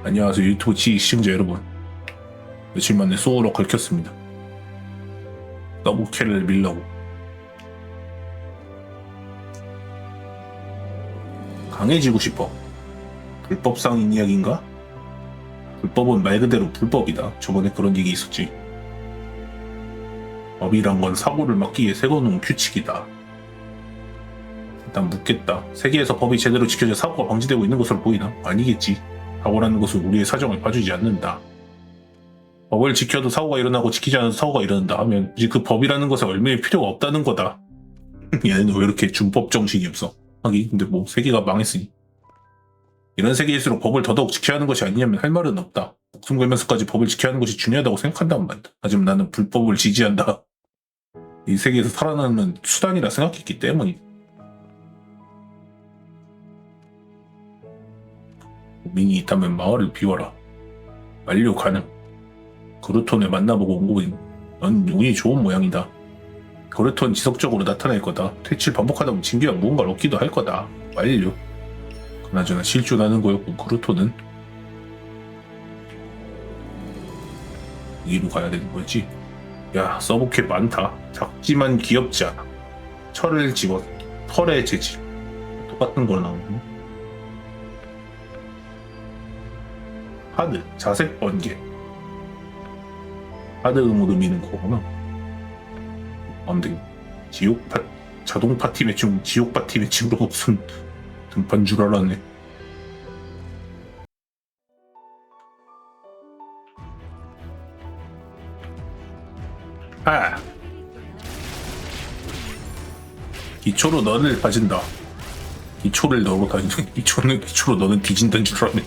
안녕하세요 유튜브 시청자 여러분. 며칠 만에 소울로 걸켰습니다. 더블캐를 밀려고. 강해지고 싶어. 불법상인 이야기인가? 불법은 말 그대로 불법이다. 저번에 그런 얘기 있었지. 법이란 건 사고를 막기 위해 세워놓은 규칙이다. 일단 묻겠다. 세계에서 법이 제대로 지켜져 사고가 방지되고 있는 것으로 보이나? 아니겠지. 사고라는 것은 우리의 사정을 봐주지 않는다. 법을 지켜도 사고가 일어나고 지키지 않아도 사고가 일어난다 하면 이제 그 법이라는 것에 얼매일 필요가 없다는 거다. 얘는 왜 이렇게 준법 정신이 없어? 하긴 근데 뭐 세계가 망했으니. 이런 세계일수록 법을 더더욱 지켜야 하는 것이 아니냐면 할 말은 없다. 목숨 걸면서까지 법을 지켜야 하는 것이 중요하다고 생각한다면 말이다. 하지만 나는 불법을 지지한다. 이 세계에서 살아남는 수단이라 생각했기 때문이다. 민이 있다면 마을을 비워라. 완료 가능. 그루톤을 만나보고 온 거인. 넌 운이 좋은 모양이다. 그루톤 지속적으로 나타날 거다. 퇴치를 반복하다 보면 진기와 무언가를 얻기도 할 거다. 완료. 그나저나 실존하는 거였고 그루톤은 여기로 가야 되는 거지. 야 서브캐 많다. 작지만 귀엽지 않아. 철을 집어 털의 재질. 똑같은 걸 나오네. 하드, 자색 번개. 하드 모드 미는 거구나. 아무튼 자동 파티 매칭, 지옥 파티 매칭으로 무슨 등판 줄 알았네. 아! 기초로 너를 빠진다. 기초를 너로 다니는 기초로 너는 뒤진다는 줄 알았네.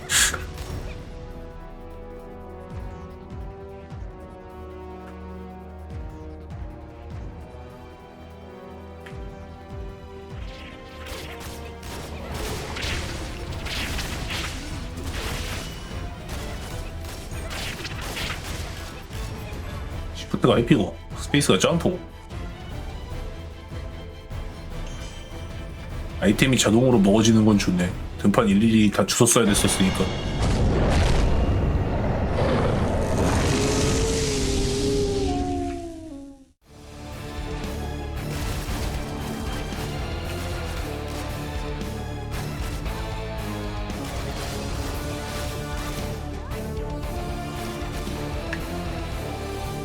시프트가 IP고 스페이스가 점프고 아이템이 자동으로 먹어지는 건 좋네. 등판 일일이 다 주워 써야 됐었으니까.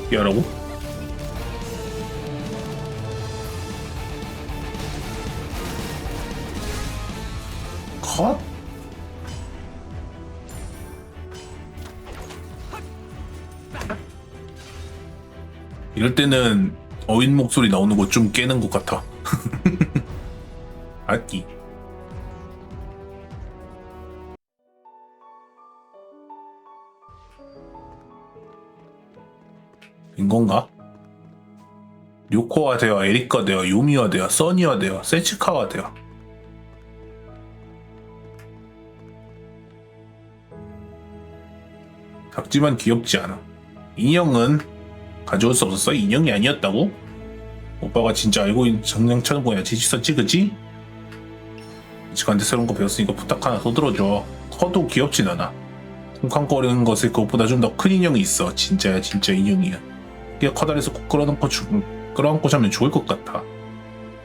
피하라고? 컷? 이럴 때는 어인 목소리 나오는 거 좀 깨는 것 같아. 악기. 인 건가? 료코가 되어, 에리카 되어, 요미와 되어, 써니와 되어, 세치카가 되어. 작지만 귀엽지 않아. 인형은 가져올 수 없었어? 인형이 아니었다고? 오빠가 진짜 알고 있는 정량처럼 거야. 재밌었지 그지? 이치한테 새로운 거 배웠으니까 부탁 하나 더 들어줘. 커도 귀엽진 않아. 쿵쾅거리는 것에 그것보다 좀 더 큰 인형이 있어. 진짜야 진짜 인형이야. 이게 커다래서 꼭 끌어안고 자면 좋을 것 같아.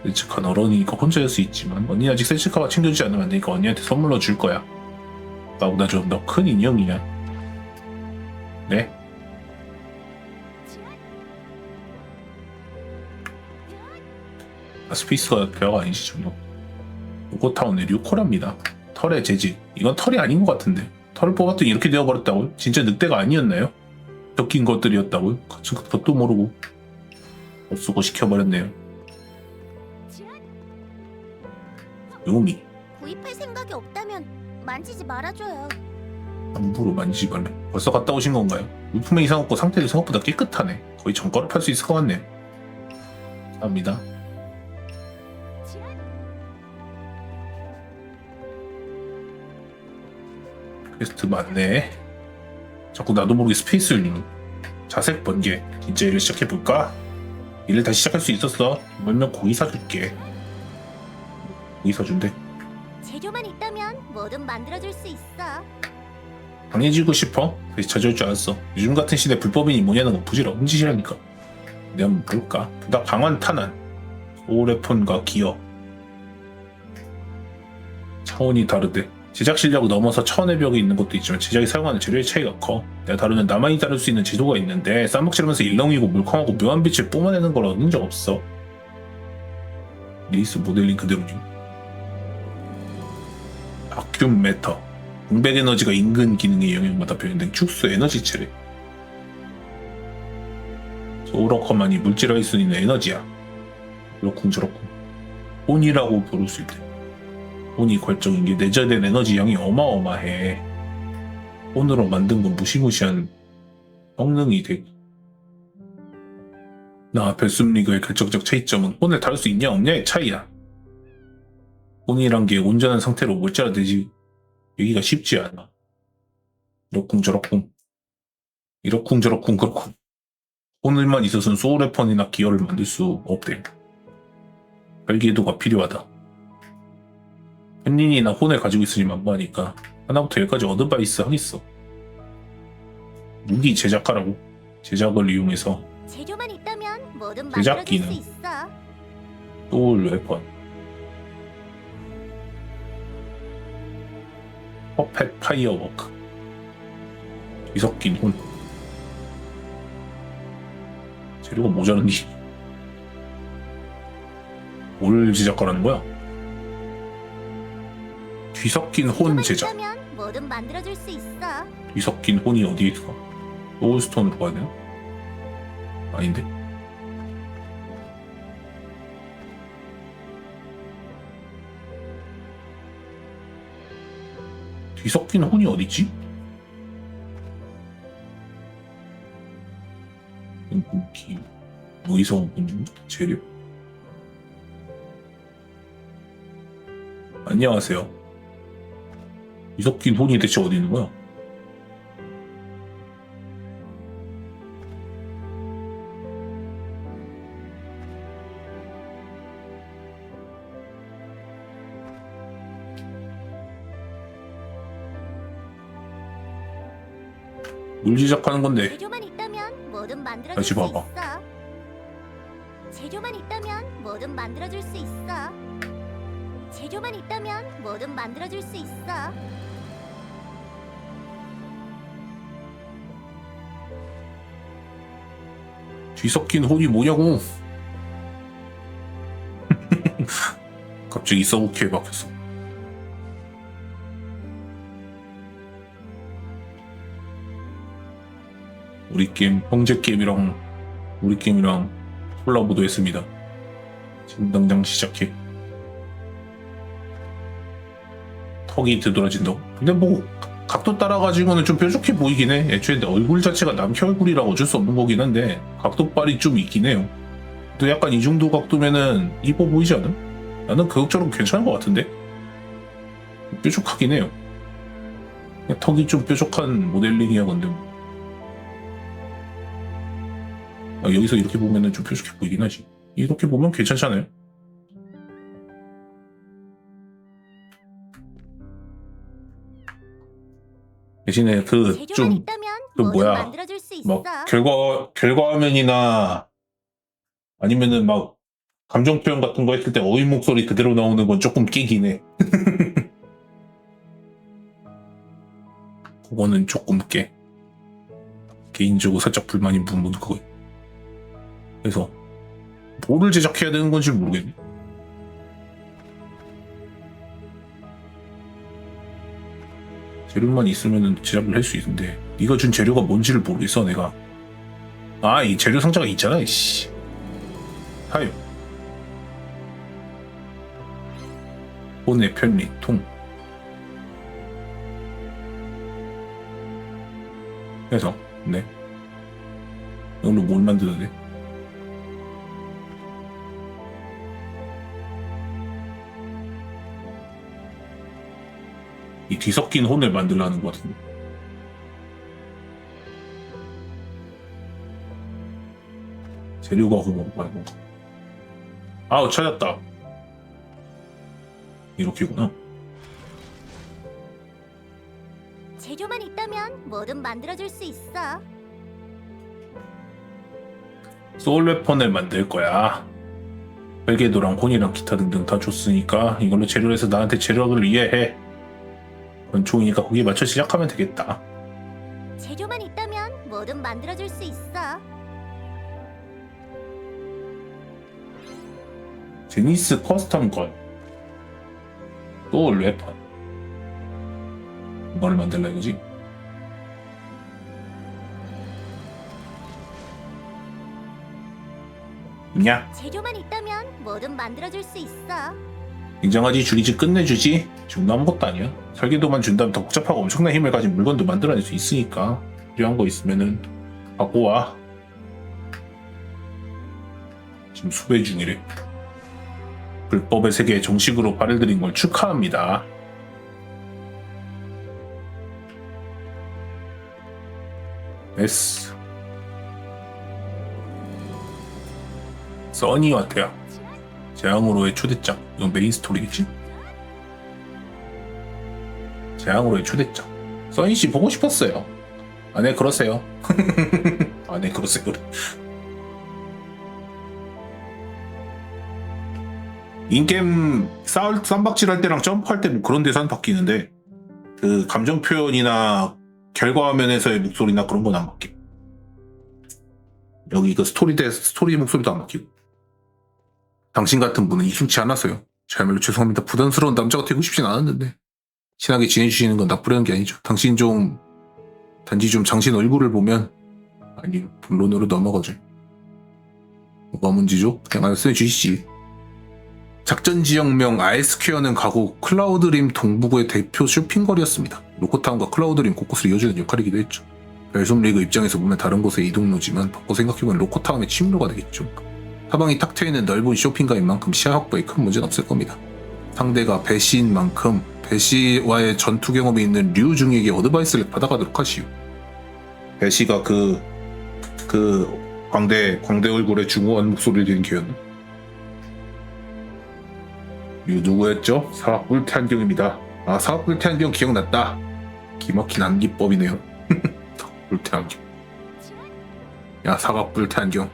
세치카 어른이니까 혼자일 수 있지만 언니 아직 세치카가 챙겨주지 않으면 안 되니까 언니한테 선물로 줄 거야. 나보다 좀 더 큰 인형이야. 네? 스페이스가 대화가 아니지 전혀. 요코타운의 류코랍니다. 털의 재질. 이건 털이 아닌 것 같은데. 털을 뽑았더니 이렇게 되어버렸다고요? 진짜 늑대가 아니었나요? 섞인 것들이었다고요? 그것도 모르고 없수고 시켜버렸네요. 요미. 구입할 생각이 없다면 만지지 말아줘요. 함부로 만지지 말래. 벌써 갔다 오신 건가요? 물품에 이상 없고 상태도 생각보다 깨끗하네. 거의 전과를 팔 수 있을 것 같네. 감사합니다. 퀘스트 많네. 자꾸 나도 모르게 스페이스를 누르. 자색 번개. 진짜 일을 시작해볼까? 일을 다시 시작할 수 있었어. 멀면 고기 사줄게. 고기 사준대. 재료만 있다면 뭐든 만들어줄 수 있어. 강해지고 싶어? 다시 찾아올 줄 알았어. 요즘 같은 시대 불법인이 뭐냐는 건 부질없는 짓이라니까. 내가 한번 볼까? 보다 강한 탄환, 소울웨폰과 기어. 차원이 다르대. 제작 실력을 넘어서 차원의 벽이 있는 것도 있지만 제작이 사용하는 재료의 차이가 커. 내가 다루는 나만이 다룰 수 있는 지도가 있는데 쌈박질하면서 일렁이고 물컹하고 묘한 빛을 뿜어내는 걸 얻은 적 없어. 리스 모델링 그대로지. 바큐움 매터. 공백 에너지가 인근 기능에 영향받아 표현된 축소 에너지체래. 소울워커만이 물질화할 수 있는 에너지야. 그렇군. 혼이라고 부를 수 있대. 혼이 결정인 게 내재된 에너지 양이 어마어마해. 혼으로 만든 건 무시무시한 성능이 되고. 나 벨숨리그의 결정적 차이점은 혼을 다룰 수 있냐 없냐의 차이야. 혼이란 게 온전한 상태로 물질화되지 여기가 쉽지 않아. 이렇쿵저렇쿵 그렇군. 혼을만 있어서는 소울웨폰이나 기어를 만들 수 없대. 별기도가 필요하다. 펜린이나 혼을 가지고 있으니 만무하니까 하나부터 열까지 어드바이스 하겠어. 무기 제작하라고. 제작을 이용해서 재료만 있다면 뭐든 제작 만들어줄 기능. 수 있어. 소울웨폰, 퍼펫 파이어워크, 뒤섞인 혼. 재료가 모자라니. 뭘 제작하라는 거야? 뒤섞인 혼 재료만 제작. 있다면 뭐든 만들어줄 수 있어. 뒤섞인 혼이 어디에 있어? 소울스톤으로 가야 되나? 아닌데? 뒤섞인 혼이 어디지? 무기, 의성 혼 재료. 안녕하세요. 뒤섞인 혼이 대체 어디 있는 거야? 물 제작하는 건데. 재료만 있다면 뭐든 만들어줄 다시 수 봐봐. 있어. 재료만 있다면 뭐든 만들어줄 수 있어. 재료만 있다면 뭐든 만들어줄 수 있어. 뒤섞인 혼이 뭐냐고. 갑자기 서브키에 박혔어. 우리 게임 형제 게임이랑 우리 게임이랑 콜라보도 했습니다. 지금 당장 시작해. 턱이 뒤돌아진다고? 근데 뭐 각도 따라가지고는 좀 뾰족해 보이긴 해. 애초에 얼굴 자체가 남캐 얼굴이라 어쩔 수 없는 거긴 한데 각도빨이 좀 있긴 해요. 또 약간 이 정도 각도면은 이뻐 보이지 않아? 나는 그것처럼 괜찮은 것 같은데? 뾰족하긴 해요. 그냥 턱이 좀 뾰족한 모델링이야 근데 여기서 이렇게 보면은 좀 뾰족해 보이긴 하지. 이렇게 보면 괜찮잖아요. 대신에 재료만 좀 있다면 그 뭐든 뭐야, 만들어줄 수 있어. 막 결과화면이나 아니면은 막 감정 표현 같은 거 했을 때 어휘 목소리 그대로 나오는 건 조금 끼긴 해. 그거는 조금 깨. 개인적으로 살짝 불만인 부분 그거. 그래서 뭐를 제작해야 되는 건지 모르겠네. 재료만 있으면 제작을 할 수 있는데 네가 준 재료가 뭔지를 모르겠어 내가. 아, 이 재료 상자가 있잖아. 씨. 하요. 혼의 편리 통. 그래서 네. 이걸로 뭘 만드는 데? 이 뒤섞인 혼을 만들라는 것 같은데. 재료가 그거 말고. 아우, 찾았다. 이렇게구나. 재료만 있다면 뭐든 만들어줄 수 있어. 소울 웨폰을 만들 거야. 별개도랑 혼이랑 기타 등등 다 줬으니까 이걸로 재료를 해서 나한테 재료를 이해해. 권총이니까 거기에 맞춰 시작하면 되겠다. 재료만 있다면 뭐든 만들어줄 수 있어. 제니스 커스텀 건 소울 웨폰 이거를 만들라 이거지? 있냐? 재료만 있다면 뭐든 만들어줄 수 있어. 인정하지. 줄이지 끝내주지. 지금 아무것도 아니야. 설계도만 준다면 더 복잡하고 엄청난 힘을 가진 물건도 만들어낼 수 있으니까 필요한 거 있으면은 갖고 와. 지금 수배 중이래. 불법의 세계에 정식으로 발을 들인 걸 축하합니다. S 써니와 대학 재앙으로의 초대장. 이건 메인 스토리겠지? 재앙으로의 초대장. 써니씨 보고 싶었어요. 아, 네 그러세요. 아, 네 그러세요. 그래. 인게임 쌈박질 할 때랑 점프할 때 뭐 그런 데서 안 바뀌는데 그 감정 표현이나 결과 화면에서의 목소리나 그런 건 안 바뀌고 여기 그 스토리 목소리도 안 바뀌고. 당신 같은 분은 익숙치 않아서요. 정말로 죄송합니다. 부담스러운 남자가 되고 싶진 않았는데 친하게 지내주시는 건 나쁘다는 게 아니죠. 단지 좀 당신 얼굴을 보면 아니 본론으로 넘어가죠. 뭐가 문제죠? 그냥 말씀해 주시지. 작전 지역명 아이스퀘어는 과거 클라우드림 동부구의 대표 쇼핑거리였습니다. 로코타운과 클라우드림 곳곳을 이어주는 역할이기도 했죠. 벨솜 리그 입장에서 보면 다른 곳의 이동로지만 바꿔 생각해보면 로코타운의 침로가 되겠죠. 사방이 탁 트여있는 넓은 쇼핑가인 만큼 시야 확보에 큰 문제는 없을 겁니다. 상대가 배시인 만큼 배시와의 전투 경험이 있는 류중에게 어드바이스를 받아가도록 하시오. 배시가 그 광대 얼굴에 중후한 목소리를 낸 걔였나? 류 누구였죠? 사각불태 안경입니다. 아, 사각불태 안경 기억났다. 기막힌 암기법이네요. 사각불태 안경. 야, 사각불태 안경.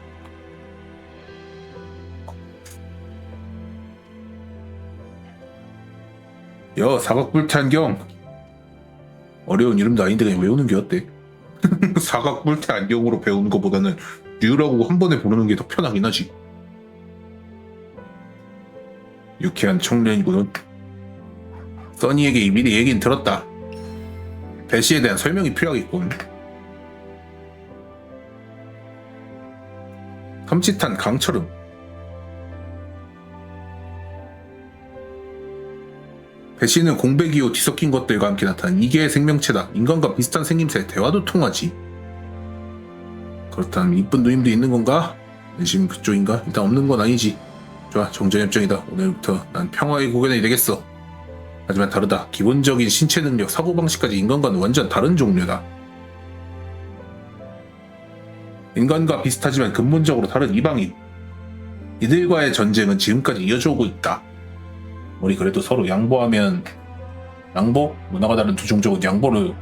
야, 사각불태 안경. 어려운 이름도 아닌데 그냥 외우는 게 어때? 사각불태 안경으로 배우는 것보다는 류라고 한 번에 부르는 게 더 편하긴 하지. 유쾌한 청년이구는. 써니에게 미리 얘기는 들었다. 배시에 대한 설명이 필요하겠군. 섬찟한 강철음. 배시는 공백이요 뒤섞인 것들과 함께 나타난 이계의 생명체다. 인간과 비슷한 생김새, 대화도 통하지. 그렇다면 이쁜 누님도 있는 건가? 지금 그쪽인가? 일단 없는 건 아니지. 좋아, 정전협정이다. 오늘부터 난 평화의 구견이 되겠어. 하지만 다르다. 기본적인 신체 능력, 사고방식까지 인간과는 완전 다른 종류다. 인간과 비슷하지만 근본적으로 다른 이방인. 이들과의 전쟁은 지금까지 이어져 오고 있다. 우리 그래도 서로 양보하면 문화가 다른 두 종족은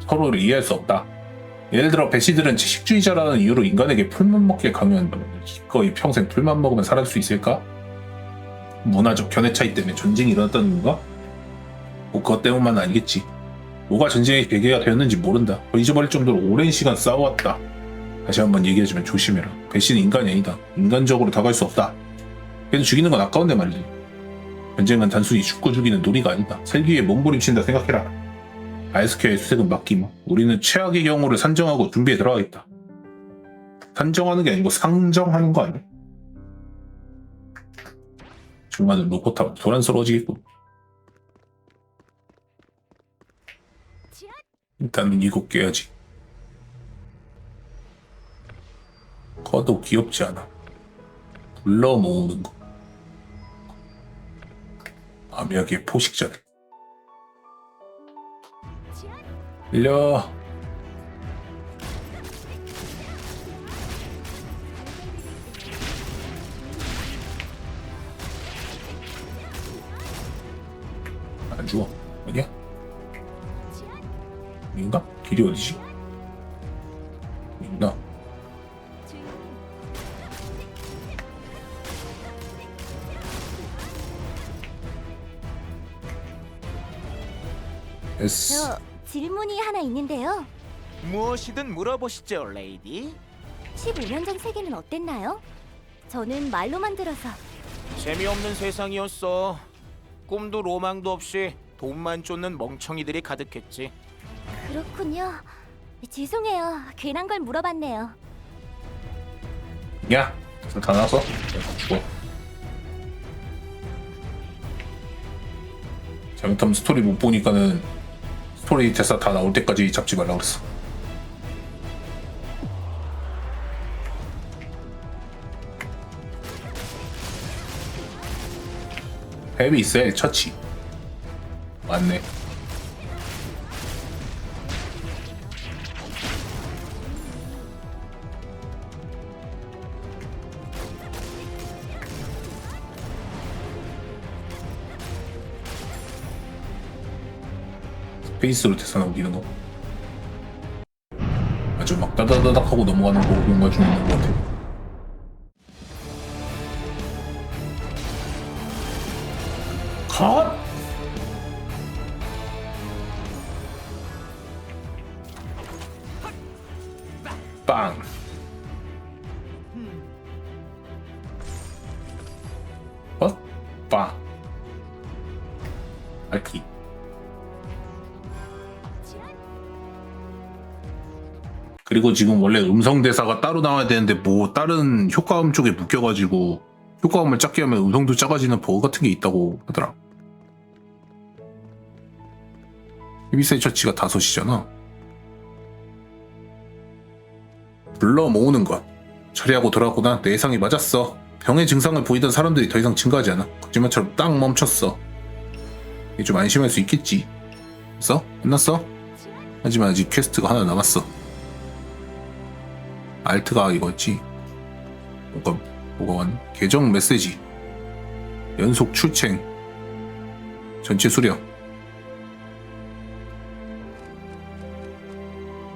서로를 이해할 수 없다. 예를 들어 배시들은 채식주의자라는 이유로 인간에게 풀만 먹기에 강요한다면 기꺼이 평생 풀만 먹으면 살아갈 수 있을까? 문화적 견해 차이 때문에 전쟁이 일어났다는 건가? 뭐 그것 때문만은 아니겠지. 뭐가 전쟁의 계기가 되었는지 모른다. 잊어버릴 정도로 오랜 시간 싸워왔다. 다시 한번 얘기해주면 조심해라. 배시는 인간이 아니다. 인간적으로 다가갈 수 없다. 그래도 죽이는 건 아까운데 말이지. 전쟁은 단순히 죽이는 놀이가 아니다. 살기 위해 몸부림친다 생각해라. 아이스케어의 수색은 맡기마. 우리는 최악의 경우를 산정하고 준비에 들어가겠다. 산정하는 게 아니고 상정하는 거 아니야? 중간은 로코타가 소란스러워지겠군. 일단은 이거 깨야지. 커도 귀엽지 않아. 불러 모으는 거. 암약의 포식자들. 들려. 안 죽어. 어디야? 인가? 길이 어디지? 있나? S. 저 질문이 하나 있는데요. 무엇이든 물어보시죠, 레이디. 15년 전 세계는 어땠나요? 저는 말로만 들어서. 재미없는 세상이었어. 꿈도 로망도 없이 돈만 쫓는 멍청이들이 가득했지. 그렇군요. 죄송해요. 괜한 걸 물어봤네요. 야, 다 나왔어? 죽어. 잘못하면 스토리 못 보니까는 스토리 대사 다 나올 때까지 잡지 말라 그랬어. 헤비 있어야 처치. 맞네. 스페이스로 대사 넘기는 거. 아주 막 따다다닥 하고 넘어가는 거 뭔가 좀 있는 것 같아. 컷! 빵! 컷? 빵! 알기. 그리고 지금 원래 음성 대사가 따로 나와야 되는데 뭐 다른 효과음 쪽에 묶여가지고 효과음을 작게 하면 음성도 작아지는 버그 같은 게 있다고 하더라. 히비사의 처치가 5이잖아. 불러 모으는 것. 처리하고 돌아왔구나. 내 예상이 맞았어. 병의 증상을 보이던 사람들이 더 이상 증가하지 않아. 거짓말처럼 딱 멈췄어. 이게 좀 안심할 수 있겠지. 됐어? 끝났어? 하지만 아직 퀘스트가 하나 남았어. 알트가 이거였지. 뭐가 왔나? 계정 메시지. 연속 출첵. 전체 수령.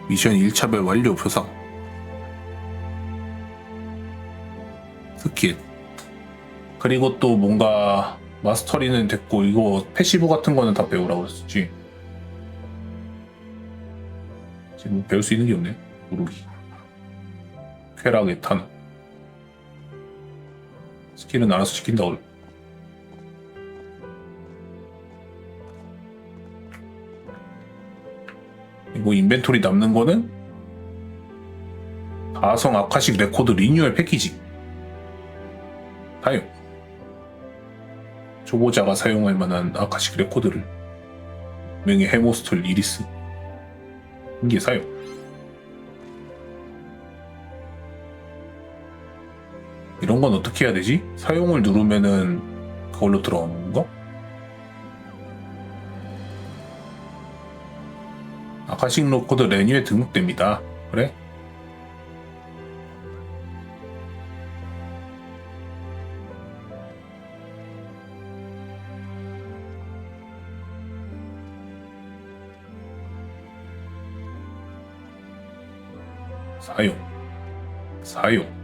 미션 1차별 완료 표상. 스킬. 그리고 또 뭔가 마스터리는 됐고 이거 패시브 같은 거는 다 배우라고 했었지. 지금 배울 수 있는 게 없네. 모르기. 쾌락의 탄. 스킬은 알아서 시킨다고. 그리고 인벤토리 남는 거는 다성 아카식 레코드 리뉴얼 패키지. 사용. 초보자가 사용할 만한 아카식 레코드를. 명예 해모스톨 이리스. 이게 사용. 이런 건 어떻게 해야 되지? 사용을 누르면은 그걸로 들어오는 건가? 아카식 레코드 레뉴에 등록됩니다. 그래? 사용. 사용.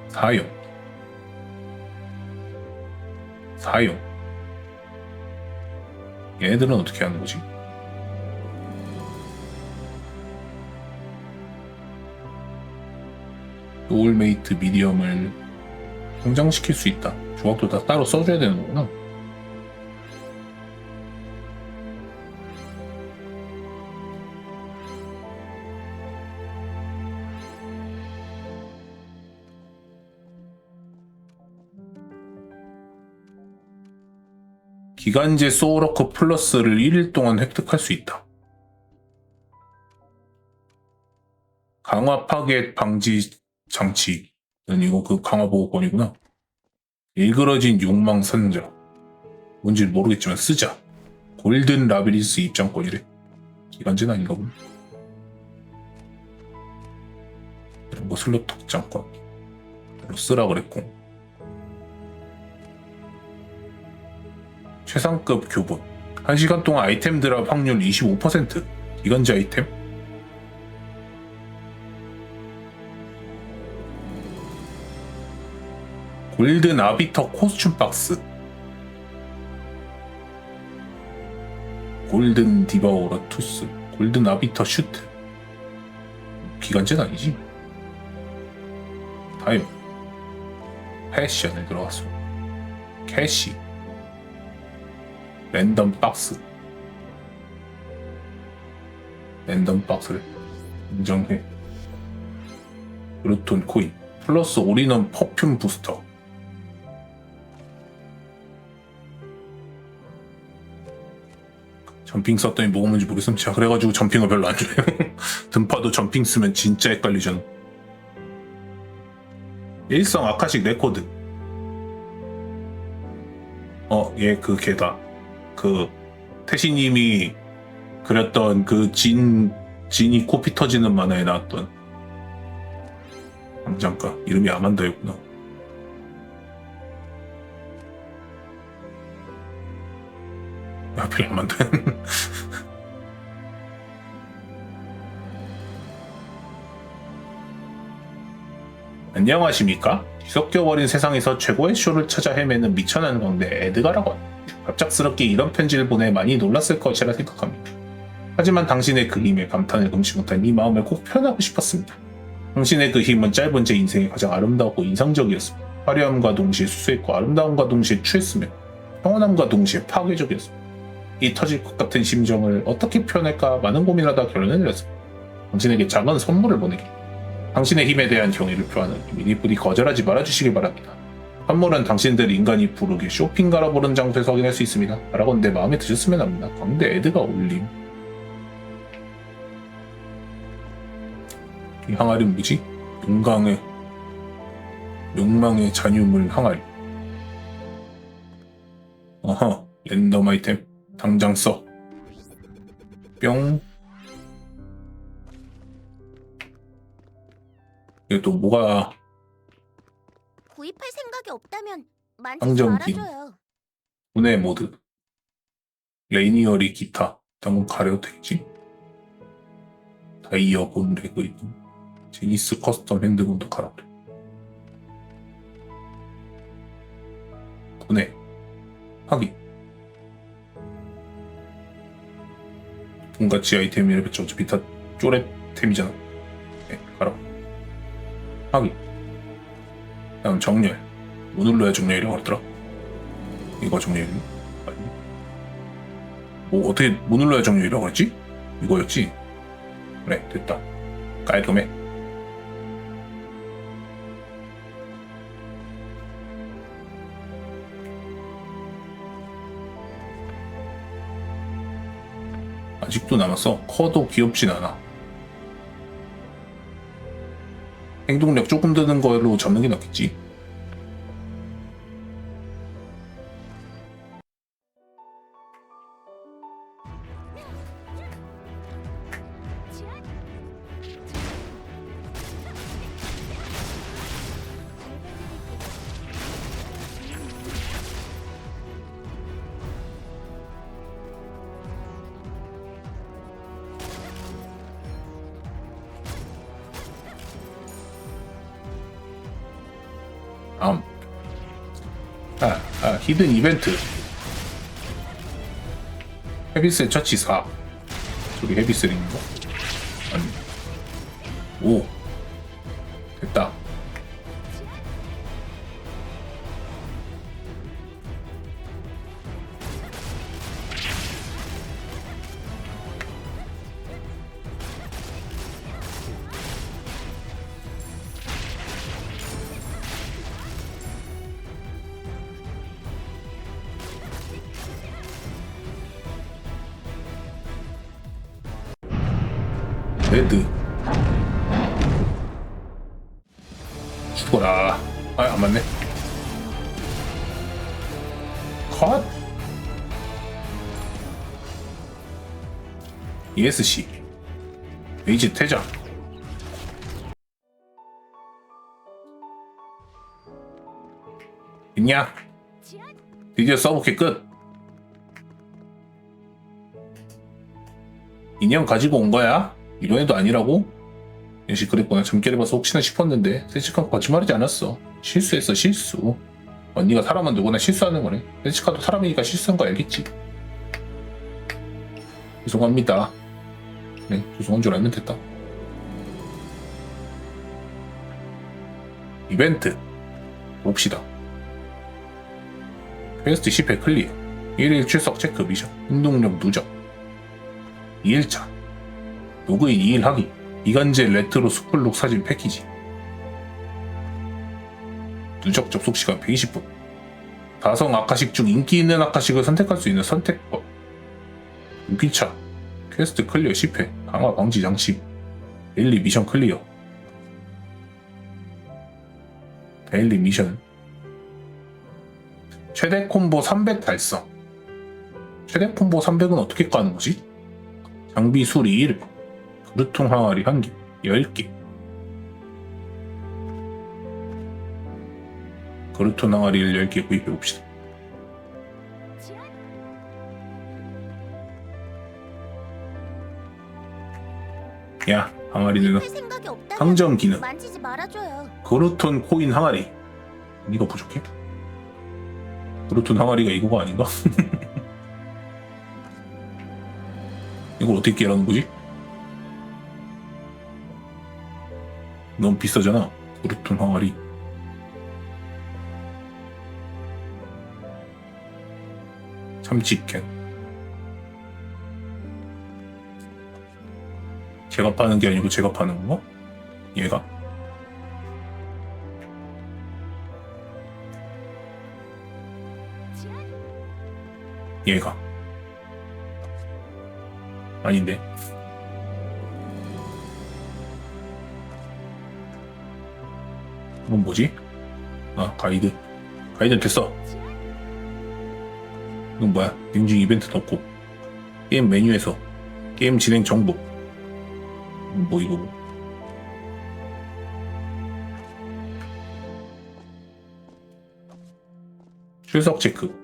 사용. 사용. 얘네들은 어떻게 하는 거지? 소울메이트 미디엄을 성장시킬 수 있다. 조각도 다 따로 써줘야 되는 거구나. 기간제 소울워크 플러스를 1일 동안 획득할 수 있다. 강화 파괴 방지 장치는 이거 그 강화 보호권이구나. 일그러진 욕망 선자. 뭔지 모르겠지만 쓰자. 골든 라비리스 입장권이래. 기간제는 아닌가 보네. 이런 거 슬롯 특장권. 쓰라 그랬고. 최상급 교본. 1시간 동안 아이템 드랍 확률 25%. 기관지 아이템? 골든 아비터 코스튬 박스, 골든 디바오라 투스, 골든 아비터 슈트. 기관지는 아니지. 다음 패션에 들어갔어. 캐시, 랜덤 박스. 랜덤 박스를 인정해. 루톤 코인 플러스 올인원 퍼퓸 부스터. 점핑 썼더니 뭐가 뭔지 모르겠음. 제가 그래가지고 점핑을 별로 안 좋아해요. 든파도 점핑 쓰면 진짜 헷갈리잖아. 일성 아카식 레코드. 얘 그 걔다. 그 태시님이 그렸던 그 진이 코피 터지는 만화에 나왔던 당장가 이름이 아만다였구나. 하필 아만다. 안녕하십니까? 뒤섞여버린 세상에서 최고의 쇼를 찾아 헤매는 미천한 광대 에드가라고 합니다. 갑작스럽게 이런 편지를 보내 많이 놀랐을 것이라 생각합니다. 하지만 당신의 그 힘에 감탄을 금치 못한 이 마음을 꼭 표현하고 싶었습니다. 당신의 그 힘은 짧은 제 인생에 가장 아름다웠고 인상적이었습니다. 화려함과 동시에 수수했고 아름다움과 동시에 추했으며 평온함과 동시에 파괴적이었습니다. 이 터질 것 같은 심정을 어떻게 표현할까 많은 고민하다 결론을 내렸습니다. 당신에게 작은 선물을 보내기. 당신의 힘에 대한 경의를 표하는 의미 부디 거절하지 말아주시길 바랍니다. 선물은 당신들 인간이 부르게 쇼핑가라 부른 장소에서 확인할 수 있습니다. 라곤데 마음에 드셨으면 합니다. 광대 에드가 올림. 이 항아리는 뭐지? 욕망의 잔유물 항아리. 어허, 랜덤 아이템. 당장 써. 뿅. 이게 또 뭐가 구입할 생각이 없다면 만지지 상점김. 말아줘요. 분해 모드. 레이니어리 기타. 당근 가려도 되겠지? 다이어본 레그 있고 제니스 커스텀 핸드본도 가라 그래. 분해. 확인. 돈가치 아이템이 이렇게 어차피 다 쪼랩템이잖아. 네, 가라. 확인. 다음 정렬. 뭐 눌러야 정렬이라고 하더라? 이거 정렬이? 아니. 뭐 어떻게 뭐 눌러야 정렬이라고 했지? 이거였지? 그래, 됐다. 깔끔해. 아직도 남았어. 커도 귀엽진 않아. 행동력 조금 드는 걸로 잡는 게 낫겠지. 히든 이벤트. 헤비스 처치 4. 저기 헤비스를 있는 거? 아니. 오. 됐다. 레드. 죽어라. 안 맞네. 컷. ESC. 에이지 퇴장. 있냐? 드디어 서브캐 끝. 인형 가지고 온 거야? 이번에도 아니라고? 역시 그랬구나. 잠결에 봐서 혹시나 싶었는데 세치카가 거짓말이지 않았어. 실수했어 실수. 언니가 사람은 누구나 실수하는 거네. 세치카도 사람이니까 실수한 거 알겠지. 죄송합니다. 네, 죄송한 줄 알면 됐다. 이벤트 봅시다. 퀘스트 10회 클리어. 1일 출석 체크 미션. 운동력 누적. 2일차 로그인 2일 하기. 이간제 레트로 스쿨룩 사진 패키지. 누적 접속 시간 120분. 다성 아카식 중 인기 있는 아카식을 선택할 수 있는 선택법. 6일차 퀘스트 클리어 10회. 강화 방지 장치. 데일리 미션 클리어. 데일리 미션. 최대 콤보 300 달성. 최대 콤보 300은 어떻게 까는 거지? 장비 수리 1. 그루통 항아리 1개, 10개. 그루통 항아리를 10개 구입해봅시다. 야, 항아리는 할 생각이 없다면 상점 기능. 만지지 말아줘요. 그루톤 코인 항아리. 이거 부족해? 그루톤 항아리가 이거가 아닌가? 이걸 어떻게 깨라는 거지? 너무 비싸잖아. 그루톤 항아리. 참치캔. 제가 파는 게 아니고 제가 파는 건가? 얘가? 얘가. 아닌데. 이건 뭐지? 아, 가이드. 가이드는 됐어. 이건 뭐야? 인증 이벤트 넣고. 게임 메뉴에서 게임 진행 정보. 뭐 이거 뭐. 출석 체크.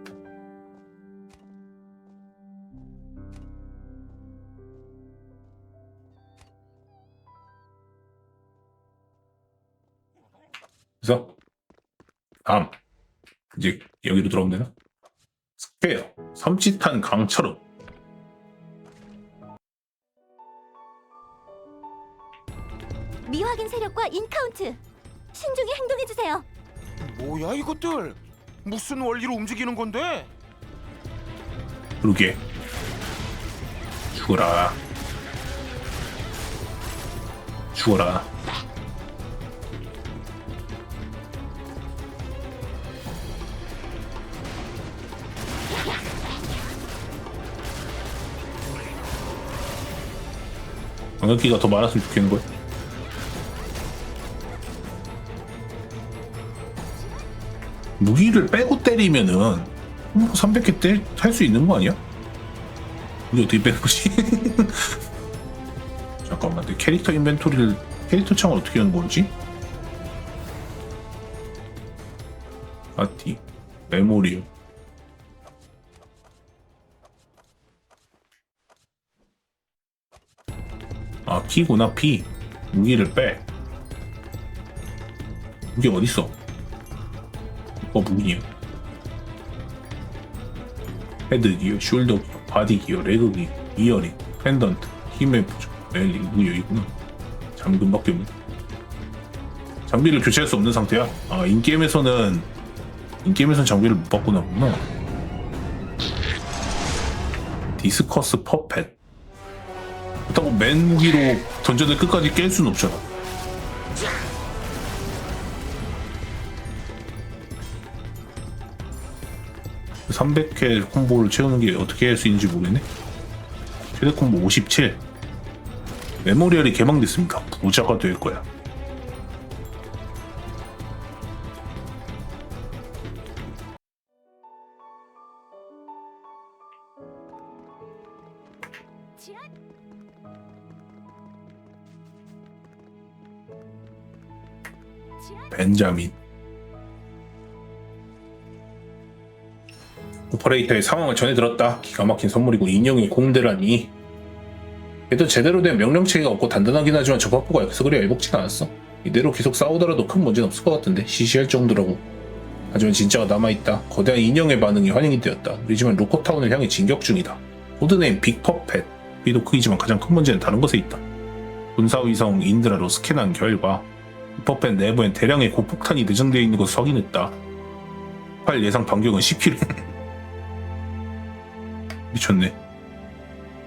그래서 다음 이제 여기로 들어오면 되나? 스퀘어 섬찟한 강처럼. 미확인 세력과 인카운트. 신중히 행동해주세요. 뭐야 이것들? 무슨 원리로 움직이는 건데? 그러게. 죽어라. 죽어라. 방역기가 더 많았으면 좋겠는걸? 무기를 빼고 때리면은 300개 할 수 있는 거 아니야? 이게 어떻게 빼는 거지? 잠깐만, 내 캐릭터 인벤토리를, 캐릭터 창을 어떻게 하는 거지? 파티, 메모리. 아, P구나, P. 무기를 빼. 무기 어딨어? 무기냐? 헤드 기어, 숄더 기어, 바디 기어, 레그 기어, 이어링, 펜던트, 힘의 부족, 랠리, 무기 여기구나. 잠금밖에 없네. 장비를 교체할 수 없는 상태야? 아, 인게임에서는 장비를 못 바꾸나 보구나. 디스커스 퍼펫. 그렇다고 맨 무기로 던전을 끝까지 깰 수는 없잖아. 그 300회 콤보를 채우는 게 어떻게 할 수 있는지 모르겠네. 최대 콤보 57. 메모리얼이 개방됐습니다. 부자가 될 거야. 벤자민. 오퍼레이터의 상황을 전해 들었다. 기가 막힌 선물이고 인형의 공대라니. 걔도 제대로 된 명령체계가 없고 단단하긴 하지만 저 바쁘고 약해서 그리 애복진 않았어. 이대로 계속 싸우더라도 큰 문제는 없을 것 같은데 시시할 정도라고. 하지만 진짜가 남아있다. 거대한 인형의 반응이 환영이 되었다. 우리 집은 로코타운을 향해 진격 중이다. 코드네임 빅퍼펫. 비도 크기지만 가장 큰 문제는 다른 것에 있다. 군사위성 인드라로 스캔한 결과 빅퍼펫 내부엔 대량의 고폭탄이 내장되어 있는 것을 확인했다. 폭발 예상 반경은 10km. 미쳤네.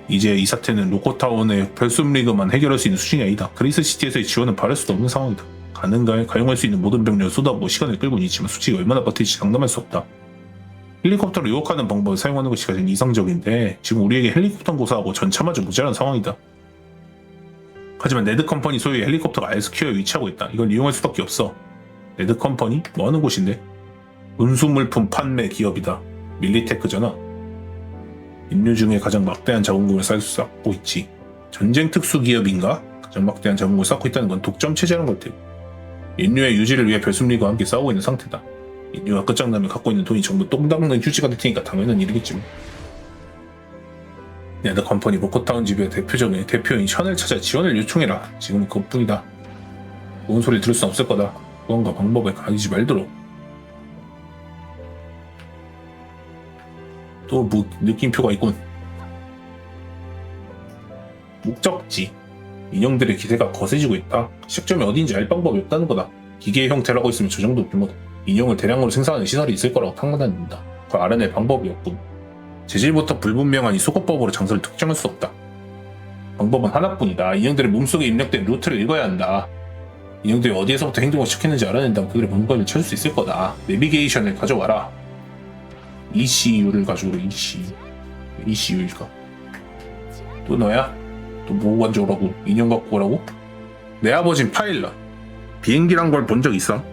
이제 이 사태는 로코타운의 별숨리그만 해결할 수 있는 수준이 아니다. 그레이스시티에서의 지원은 바랄 수도 없는 상황이다. 가용할 수 있는 모든 병력을 쏟아부어 시간을 끌고는 있지만 솔직히 얼마나 버틸지 장담할 수 없다. 헬리콥터를 유혹하는 방법을 사용하는 것이 가장 이상적인데 지금 우리에게 헬리콥터 고사하고 전차마저 모자란 상황이다. 하지만 레드컴퍼니 소유의 헬리콥터가 알스퀘어에 위치하고 있다. 이걸 이용할 수밖에 없어. 레드컴퍼니? 뭐하는 곳인데? 운수물품 판매 기업이다. 밀리테크잖아. 인류 중에 가장 막대한 자본금을 쌓고 있지. 전쟁 특수 기업인가? 가장 막대한 자본금을 쌓고 있다는 건 독점 체제라는 걸 테고. 인류의 유지를 위해 별숨리그와 함께 싸우고 있는 상태다. 인류가 끝장나면 갖고 있는 돈이 전부 똥닦는 휴지가 될 테니까 당연한 일이겠지만. 네더 컴퍼니 로코타운 지부의 대표인 션을 찾아 지원을 요청해라. 지금은 그것뿐이다. 좋은 소리 들을 수 없을 거다. 그건가 방법에 가리지 말도록. 또 느낌표가 있군. 목적지. 인형들의 기세가 거세지고 있다. 시작점이 어딘지 알 방법이 없다는 거다. 기계의 형태라고 있으면 저 정도 규모다. 인형을 대량으로 생산하는 시설이 있을 거라고 탕감한다. 그 알아낼 방법이 없군. 재질부터 불분명한 이 속어법으로 장소를 특정할 수 없다. 방법은 하나뿐이다. 인형들의 몸속에 입력된 루트를 읽어야 한다. 인형들이 어디에서부터 행동을 시작했는지 알아낸다면 그들의 본관을 찾을 수 있을 거다. 내비게이션을 가져와라. ECU를 가져오라. ECU일까? 또 너야? 또 뭐 가져오라고? 인형 갖고 오라고? 내 아버진 파일럿. 비행기란 걸 본 적 있어?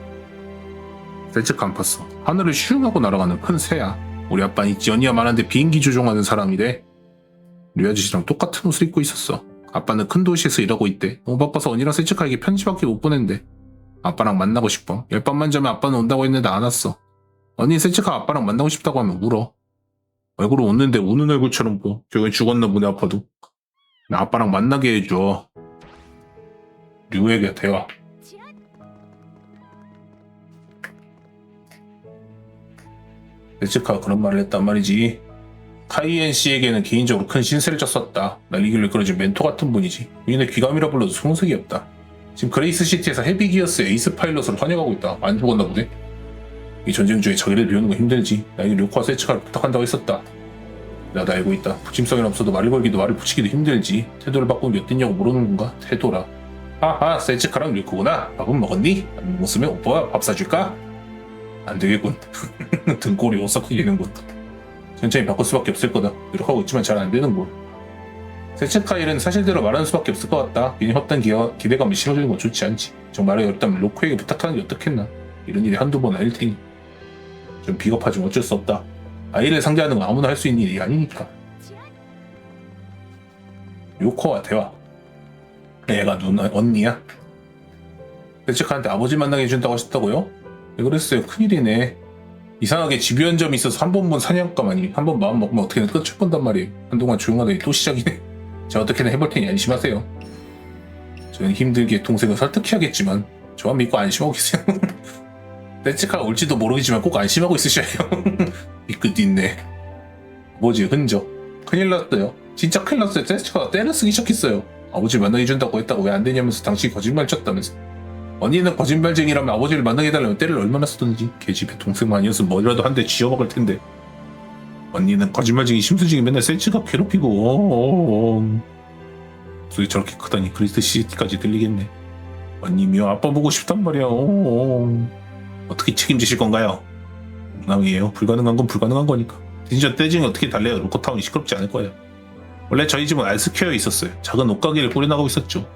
셀츠카 안 봤어. 하늘을 슝하고 날아가는 큰 새야. 우리 아빠는 있지 언니가 말한데 비행기 조종하는 사람이래. 우리 아저씨랑 똑같은 옷을 입고 있었어. 아빠는 큰 도시에서 일하고 있대. 너무 바빠서 언니랑 셀츠카에게 편지밖에 못 보낸대. 아빠랑 만나고 싶어. 10번만 자면 아빠는 온다고 했는데 안 왔어. 언니 셀츠카 아빠랑 만나고 싶다고 하면 울어. 얼굴은 웃는데 우는 얼굴처럼 보여. 결국엔 죽었나 보네 아빠도. 나 아빠랑 만나게 해줘. 류에게 대화. 셀츠카가 그런 말을 했단 말이지. 카이엔 씨에게는 개인적으로 큰 신세를 졌었다. 날리기를 이끌어준 멘토 같은 분이지. 유인의 귀감이라 불러도 소문색이 없다. 지금 그레이스 시티에서 헤비기어스의 에이스 파일럿으로 환영하고 있다. 안 죽었나 보네. 이 전쟁 중에 자기를 비우는 건 힘들지. 나에게 류코와 셀츠카를 부탁한다고 했었다. 나도 알고 있다. 부침성이 없어도 말을 걸기도 말을 붙이기도 힘들지. 태도를 바꾸면 몇 됐냐고 모르는 건가? 태도라. 하하, 셀츠카랑 류코구나. 밥은 먹었니? 안 먹었으면 오빠가 밥 사줄까? 안 되겠군. 등골이 오싹해지는군. 천천히 바꿀 수밖에 없을 거다. 노력하고 있지만 잘 안 되는군. 셀츠카 일은 사실대로 말하는 수밖에 없을 것 같다. 괜히 헛된 기대감을 심어주는 건 좋지 않지. 정말이 어렵다면 로코에게 부탁하는 게 어떻겠나. 이런 일이 한두 번 아닐 테니. 좀 비겁하지만 어쩔 수 없다. 아이를 상대하는 건 아무나 할 수 있는 일이 아니니까. 요코와 대화. 얘가 언니야? 셀츠카한테 아버지 만나게 해준다고 하셨다고요? 왜 그랬어요? 큰일이네. 이상하게 집요한 점이 있어서 한 번 본 사냥감아니 한 번 마음 먹으면 어떻게든 끝을 본단 말이에요. 한동안 조용하더니 또 시작이네. 제가 어떻게든 해볼 테니 안심하세요. 저는 힘들게 동생을 설득해야겠지만 저만 믿고 안심하고 계세요. 셀츠카가 올지도 모르겠지만 꼭 안심하고 있으셔요. 이끝 있네. 뭐지 흔적. 큰일 났어요. 진짜 큰일 났어요. 셀츠카가 때를 쓰기 시작했어요. 아버지 만나게 해준다고 했다고 왜 안 되냐면서 당신이 거짓말 쳤다면서. 언니는 거짓말쟁이라면 아버지를 만나게 해달라면 때를 얼마나 쓰던지. 걔집에 동생만 아니었으면 뭐라도 한 대 쥐어먹을 텐데. 언니는 거짓말쟁이 심수쟁이 맨날 셀츠카 괴롭히고. 소리 저렇게 크다니 그리스 시티까지 들리겠네. 언니 미워 아빠 보고 싶단 말이야. 어떻게 책임지실 건가요? 농담이에요. 불가능한 건 불가능한 거니까. 진짜 떼징이 어떻게 달래요. 로코타운이 시끄럽지 않을 거예요. 원래 저희 집은 알스퀘어에 있었어요. 작은 옷가게를 꾸려나가고 있었죠.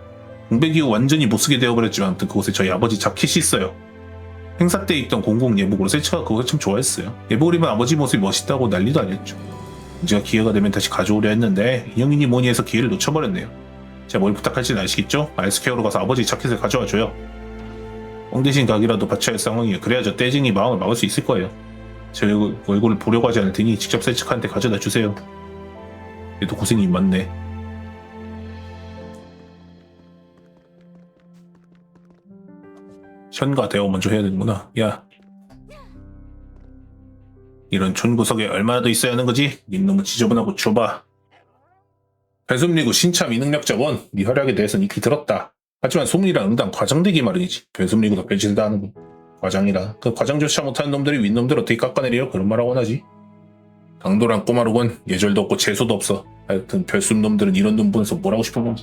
공백 이후 완전히 못쓰게 되어버렸지만 아무튼 그곳에 저희 아버지 자켓이 있어요. 행사 때 입던 공공 예복으로 셀츠카가 그걸 참 좋아했어요. 예복을 입은 아버지 모습이 멋있다고 난리도 아니었죠. 제가 기회가 되면 다시 가져오려 했는데 인형이니 뭐니 해서 기회를 놓쳐버렸네요. 제가 뭘 부탁할지는 아시겠죠? 알스퀘어로 가서 아버지 자켓을 가져와줘요. 뻥 대신 가기라도 바쳐야 할 상황이에요. 그래야 저 떼징이 마음을 막을 수 있을 거예요. 제 얼굴을 보려고 하지 않을 테니 직접 셀츠카한테 가져다 주세요. 얘도 고생이 많네. 현과 대화 먼저 해야 되는구나. 야, 이런 존 구석에 얼마나 더 있어야 하는 거지? 님 너무 지저분하고 좁아. 배숨리그 신참 이능력자원, 네 활약에 대해서는 익히 들었다. 하지만 소문이랑 응당 과장되기 마련이지. 배숨리그도 별짓을 다 하는 거. 과장이라. 그 과장조차 못하는 놈들이 윗놈들 어떻게 깎아내려? 그런 말하고 하지. 당돌한 꼬마로군. 예절도 없고 재수도 없어. 하여튼 별숨놈들은 이런 놈 보내서 뭐라고 싶어?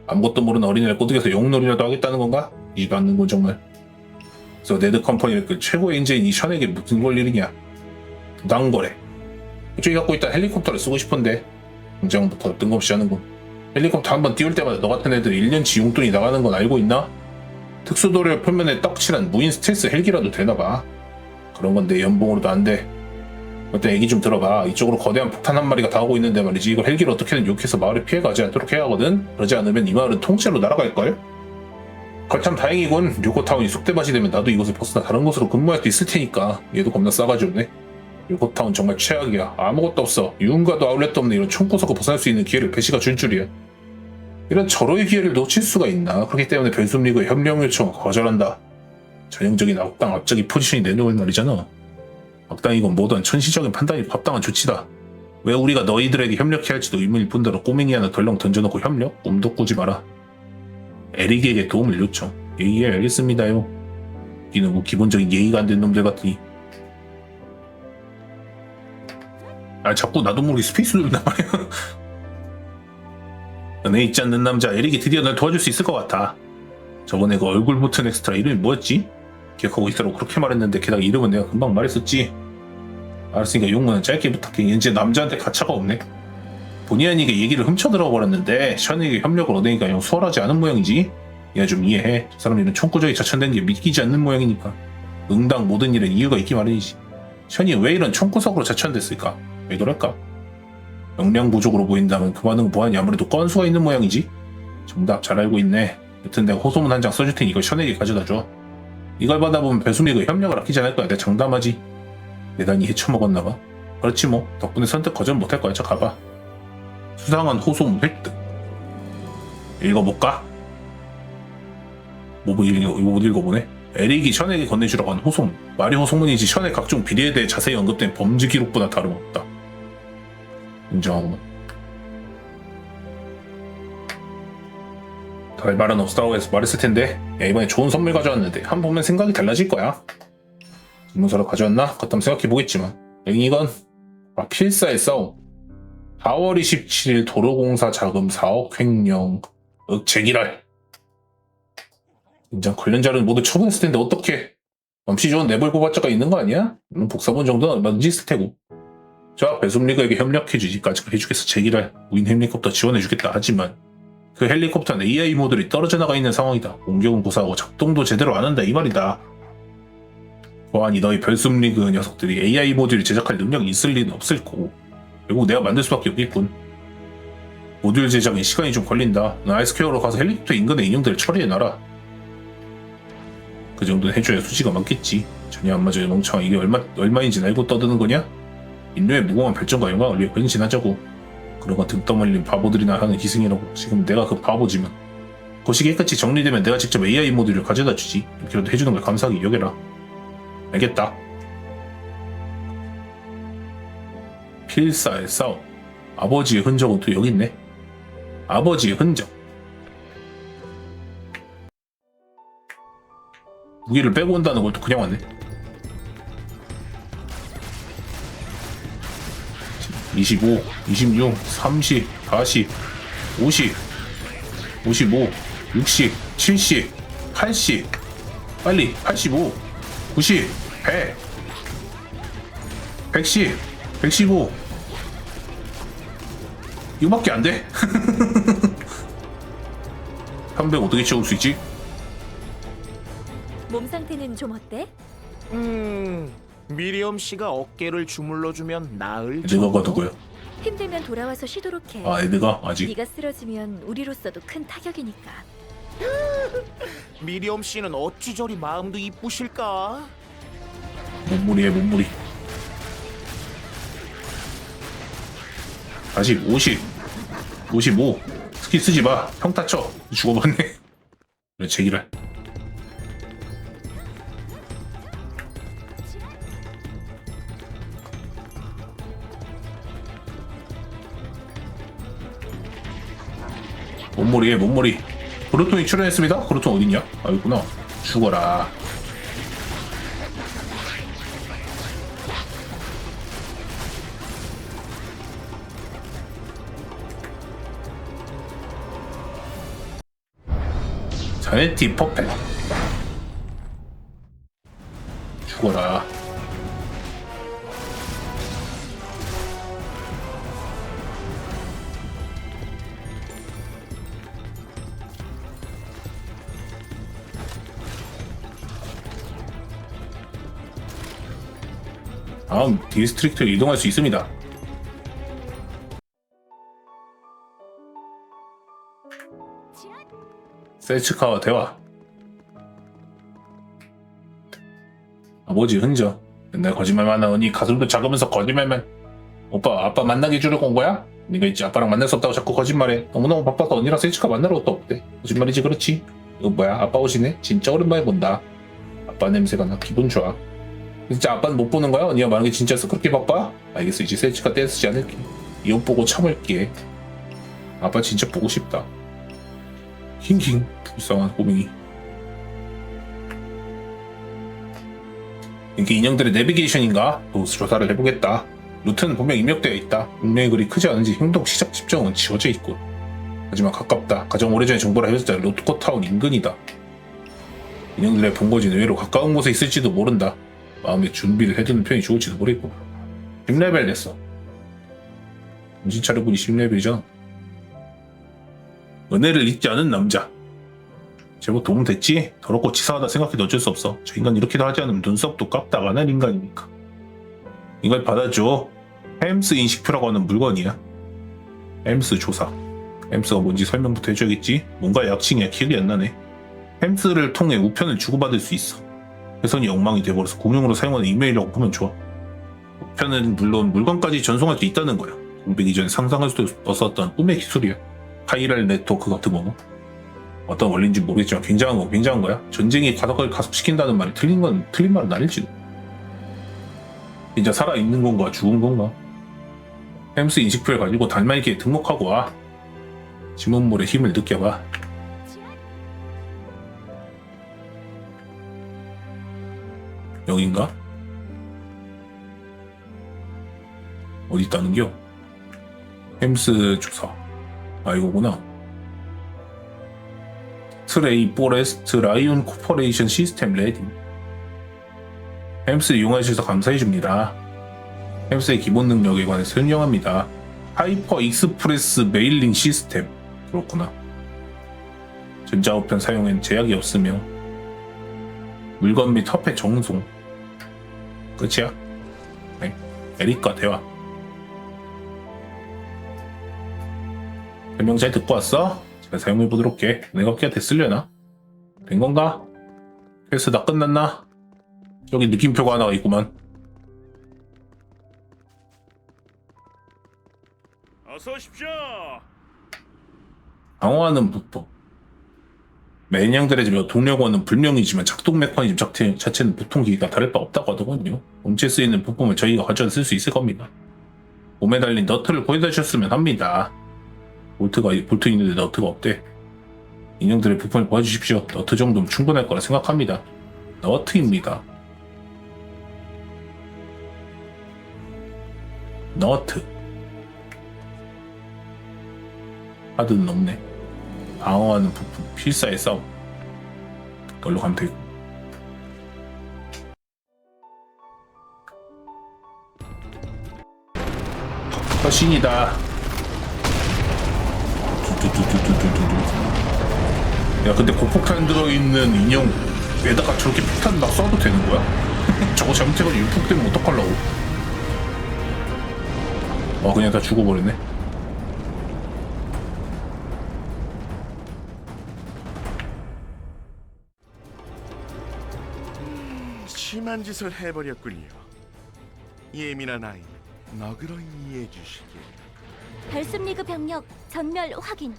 아무것도 모르는 어린애를 꼬드겨서 영놀이라도 하겠다는 건가? 이가 않는군 정말. 그래서 네드 컴퍼니의 그 최고의 인재인 이 션에게 무슨 걸 일이냐? 부당거래. 이쪽이 갖고 있던 헬리콥터를 쓰고 싶은데 당장부터 뜬금없이 하는군. 헬리콥터 한번 띄울 때마다 너 같은 애들 1년치 용돈이 나가는 건 알고 있나? 특수도료 표면에 떡칠한 무인 스텔스 헬기라도 되나봐. 그런 건 내 연봉으로도 안 돼. 그때 얘기 좀 들어봐. 이쪽으로 거대한 폭탄 한 마리가 다 오고 있는데 말이지. 이걸 헬기를 어떻게든 욕해서 마을에 피해가지 않도록 해야 하거든. 그러지 않으면 이 마을은 통째로 날아갈걸? 거참 다행이군. 류코타운이 쑥대밭이 되면 나도 이곳을 벗어나 다른 곳으로 근무할 수 있을 테니까. 얘도 겁나 싸가지 없네. 류코타운 정말 최악이야. 아무것도 없어. 유흥가도 아울렛도 없는 이런 총구석을 벗어날 수 있는 기회를 배시가 줄 줄이야. 이런 절호의 기회를 놓칠 수가 있나. 그렇기 때문에 별숨리그의 협력 요청을 거절한다. 전형적인 악당 앞자기 포지션이 내놓을 말이잖아. 악당이건 뭐든 천시적인 판단이 합당한 조치다. 왜 우리가 너희들에게 협력해야 할지도 의문일 뿐더러 꼬맹이 하나 덜렁 던져놓고 협력? 꿈도 꾸지 마라. 에릭에게 도움을 요청. 예, 알겠습니다요. 니는 뭐 기본적인 예의가 안 된 놈들 같으니. 아, 자꾸 나도 모르게 스페이스 누른단 말이야. 은혜 있지 않는 남자 에릭이 드디어 날 도와줄 수 있을 것 같아. 저번에 그 얼굴 붙은 엑스트라 이름이 뭐였지? 기억하고 있더라고. 그렇게 말했는데 게다가 이름은 내가 금방 말했었지. 알았으니까 용문은 짧게 부탁해. 이제 남자한테 가차가 없네. 본의 아니게 얘기를 훔쳐들어 버렸는데 션에게 협력을 얻으니까 영 수월하지 않은 모양이지. 얘가 좀 이해해. 저 사람 일은 총구적이 자천된 게 믿기지 않는 모양이니까. 응당 모든 일엔 이유가 있기 마련이지. 션이 왜 이런 총구석으로 자천됐을까? 왜 그럴까? 역량 부족으로 보인다면 그 반응은 뭐하니? 아무래도 건수가 있는 모양이지. 정답 잘 알고 있네. 여튼 내가 호소문 한 장 써줄 테니 이걸 션에게 가져다 줘. 이걸 받아보면 배수미가 협력을 아끼지 않을 거야. 내가 장담하지. 대단히 헤쳐먹었나봐. 그렇지 뭐. 덕분에 선뜻 거절 못할 거야. 저 가봐. 수상한 호소문 획득. 읽어볼까? 못 읽어보네. 에릭이 션에게 건네주라고 한 호소문. 말이 호소문이지 션의 각종 비리에 대해 자세히 언급된 범죄 기록보다 다름없다. 인정하구만. 달 말은 없다고 해서 말했을 텐데. 야, 이번에 좋은 선물 가져왔는데 한 번 보면 생각이 달라질 거야. 문서를 가져왔나? 그렇다면 생각해보겠지만 이건 필사의 싸움. 4월 27일 도로공사 자금 4억 횡령 제기랄. 인장 관련자를 모두 처분했을 텐데 어떻게? 맘씨 좋은 내벌 고발자가 있는 거 아니야? 물론 복사본 정도는 얼마든지 있을 테고. 자, 배숨리그에게 협력해주기까지 해주겠어. 제기랄. 우린 헬리콥터 지원해주겠다. 하지만 그 헬리콥터는 AI 모듈이 떨어져 나가 있는 상황이다. 공격은 고사하고 작동도 제대로 안 한다 이 말이다. 보아니 너희 별숨리그 녀석들이 AI 모듈을 제작할 능력이 있을 리는 없을 거고 결국 내가 만들 수밖에 없겠군. 모듈 제작에 시간이 좀 걸린다. 넌 아이스케어로 가서 헬리콥터 인근의 인형들을 처리해놔라. 그 정도는 해줘야 수지가 많겠지. 전혀 안 맞아요 멍청아. 이게 얼마인지 알고 떠드는 거냐? 인류의 무궁한 발전과 영광을 위해 변신하자고. 그런 거 등 떠말린 바보들이나 하는 희생이라고. 지금 내가 그 바보지만 것이 깨끗이 정리되면 내가 직접 AI 모듈을 가져다 주지. 이렇게라도 해주는 걸 감사하게 여겨라. 알겠다. 필사의 싸움. 아버지의 흔적은 또 여기 있네. 아버지의 흔적. 무기를 빼고 온다는 걸 또 그냥 왔네. 25, 26, 30, 40, 50, 55, 60, 70, 80, 빨리 85, 90, 100, 110, 115. 이거밖에 안 돼. 300 어떻게 채울 수 있지? 몸 상태는 좀 어때? 미리엄 씨가 어깨를 주물러주면 나을 에드가가 누구야? 힘들면 돌아와서 쉬도록 해. 아, 에드가? 아직. 네가 쓰러지면 우리로서도 큰 타격이니까. 미리엄 씨는 어찌 저리 마음도 이쁘실까? 몸무리에 몸무리. 40, 50, 55. 스킬 쓰지 마. 평타 쳐. 죽어버렸네. 그래, 제기랄. 몸머리에 몸머리. 그루톤이 출연했습니다. 그루톤 어딨냐? 아 있구나. 죽어라. 자네티 퍼펙. 죽어라. 다음 디스트릭트로 이동할 수 있습니다. 셀츠카와 대화. 아버지 흔적. 맨날 거짓말만 하니 가슴도 작으면서 거짓말만. 오빠 아빠 만나게 해주려고 온 거야? 네가 있지 아빠랑 만날 수 없다고 자꾸 거짓말해. 너무너무 바빠서 언니랑 셀츠카 만나러 것도 없대. 거짓말이지 그렇지? 이거 뭐야 아빠 오시네? 진짜 오랜만에 본다. 아빠 냄새가 나 기분 좋아. 진짜 아빠는 못 보는 거야? 언니가 말하는 게 진짜였어? 그렇게 바빠? 알겠어 이제 셀츠카 떼쓰지 않을게. 이 옷 보고 참을게. 아빠 진짜 보고 싶다. 힝힝 불쌍한 꼬맹이. 이게 인형들의 내비게이션인가? 도스 조사를 해보겠다. 루트는 분명 입력되어 있다. 분명히 그리 크지 않은지 행동 시작 집정은 지워져 있고. 하지만 가깝다. 가장 오래전에 정보를 해줬자 로트코타운 인근이다. 인형들의 본거지는 의외로 가까운 곳에 있을지도 모른다. 마음의 준비를 해두는 편이 좋을지도 모르겠고. 10레벨 됐어. 정신 차려보니 10레벨이잖아. 은혜를 잊지 않은 남자. 제법 도움 됐지? 더럽고 치사하다 생각해도 어쩔 수 없어. 저 인간 이렇게도 하지 않으면 눈썹도 깎다 안 할 인간이니까. 이걸 받아줘. 햄스 인식표라고 하는 물건이야. 햄스 조사. 햄스가 뭔지 설명부터 해줘야겠지? 뭔가 약칭이야. 기억이 안 나네. 햄스를 통해 우편을 주고받을 수 있어. 회선이 엉망이 돼버려서 공용으로 사용하는 이메일이라고 보면 좋아. 우편은 물론 물건까지 전송할 수 있다는 거야. 공백 이전에 상상할 수도 없었던 꿈의 기술이야. 카이랄 네트워크 같은 거고. 어떤 원리인지 모르겠지만 굉장한 거야. 전쟁이 가덕을 가속시킨다는 말이 틀린 말은 아닐지도. 진짜 살아있는 건가 죽은 건가. 햄스 인식표를 가지고 달말기에 등록하고 와. 지문물의 힘을 느껴봐. 여긴가? 어디 있다는겨? 햄스 조사. 아 이거구나. 트레이 포레스트 라이온 코퍼레이션 시스템 레디. 햄스 이용하셔서 감사해줍니다. 햄스의 기본 능력에 관해 설명합니다. 하이퍼 익스프레스 메일링 시스템. 그렇구나. 전자우편 사용엔 제약이 없으며 물건 및 화폐 정송. 끝이야. 네. 에릭과 대화. 설명 잘 듣고 왔어? 제가 사용해보도록 해. 내가 꽤 됐으려나? 된 건가? 퀘스트 다 끝났나? 여기 느낌표가 하나가 있구만. 어서 오십시오. 방어하는 부품. 매형들의 집에 동력원은 불명이지만 작동 메커니즘 자체는 보통 기기가 다를 바 없다고 하더군요. 몸체에 쓰이는 부품을 저희가 가져다 쓸 수 있을 겁니다. 몸에 달린 너트를 보여다 주셨으면 합니다. 볼트 있는데 너트가 없대. 인형들의 부품을 보여주십시오. 너트 정도면 충분할 거라 생각합니다. 너트입니다. 너트. 하드는 없네. 방어하는 부품, 필사의 싸움. 그걸로 가면 되고. 허신이다. 야 근데 고폭탄 들어있는 인형에다가 저렇게 폭탄 막 쏴도 되는 거야? 저거 잘못해가지고 유폭되면 어떡하려고. 그냥 다 죽어버렸네. 심한 짓을 해버렸군요. 예민한 아이, 너그러이 이해해 주시길. 별숨리그 병력 전멸 확인.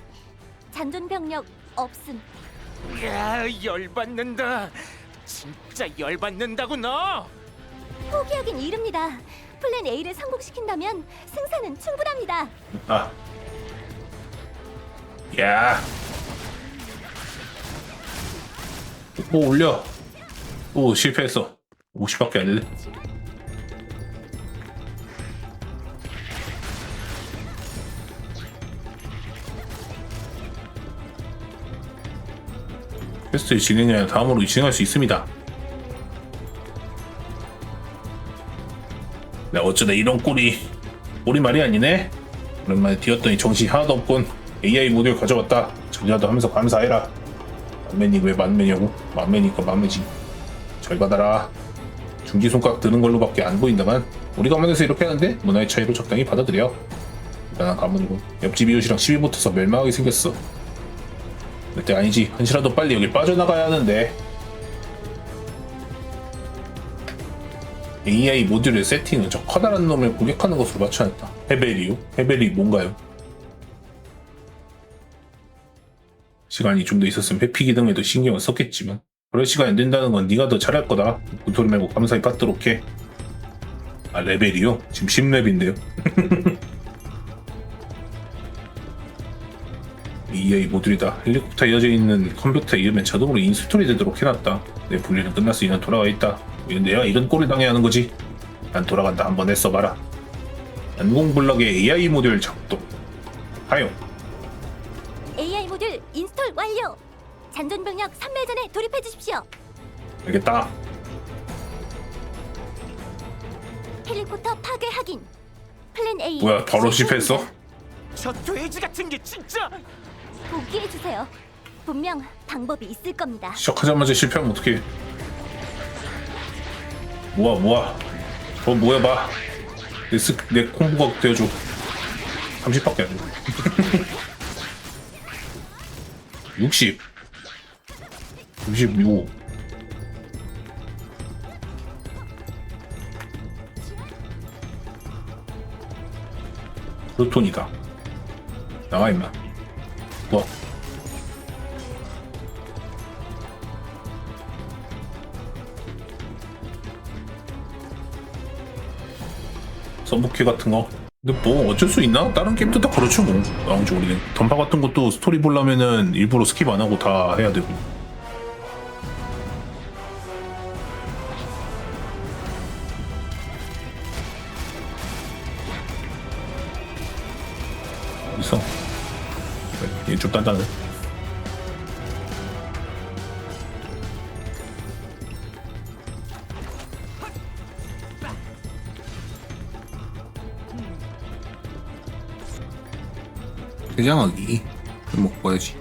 잔존 병력 없음. 야, 열받는다. 진짜 열받는다고 너. 포기하긴 이릅니다. 플랜 A를 성공시킨다면 승산은 충분합니다. 야. 오 올려. 오 실패했어. 50밖에 안 되네. 퀘스트 진행하여 다음으로 진행할 수 있습니다. 나 어쩌다 이런 꼴이 말이 아니네. 오랜만에 뛰었더니 정신이 하나도 없군. AI 모듈 가져왔다. 전이라도 하면서 감사해라. 만맨이 왜 만매냐고? 만매니까 만매지. 잘 받아라. 중지 손가락 드는 걸로밖에 안 보인다만 우리 가문에서 이렇게 하는데 문화의 차이로 적당히 받아들여. 대단한 가문이군. 옆집 이웃이랑 시비 붙어서 멸망하게 생겼어. 그때 아니지. 한시라도 빨리 여길 빠져나가야 하는데. AI 모듈의 세팅은 저 커다란 놈을 공격하는 것으로 맞춰놨다. 헤베리요? 헤벨이 뭔가요? 시간이 좀 더 있었으면 회피 기능에도 신경을 썼겠지만 그럴 시간이 안 된다는 건 네가 더 잘할 거다. 고토리 말고 감사히 받도록 해. 아 레벨이요? 지금 10렙인데요. AI 모듈이다. 헬리콥터 이어져 있는 컴퓨터 이름엔 자동으로 인스톨이 되도록 해놨다. 내 분리는 끝났어. 이는 돌아와 있다. 왜 내가 이런 꼴을 당해야 하는 거지? 난 돌아간다. 한번 애써봐라. 난공블럭의 AI 모듈 작동. 하용. AI 모듈 인스톨 완료. 잔존병력 3매전에 돌입해 주십시오. 알겠다. 헬리콥터 파괴 확인. 플랜 A. 뭐야 바로 실패했어? 저 돼지 같은 게 진짜. 포기해 주세요. 분명 방법이 있을 겁니다. 시작하자마자 실패하면 어떡해. 모아 더 모여봐. 내 콤보가 되어줘. 30밖에 안돼. 60 65 프로톤이다. 나와 임마. 뭐 서브큐 같은 거. 근데 뭐 어쩔 수 있나? 다른 게임도 다 그렇죠 뭐. 나온지 우리는 던파 같은 것도 스토리 보려면은 일부러 스킵 안 하고 다 해야 되고. 있어. 얘 좀 단단해. 대장하기 먹고 가야지.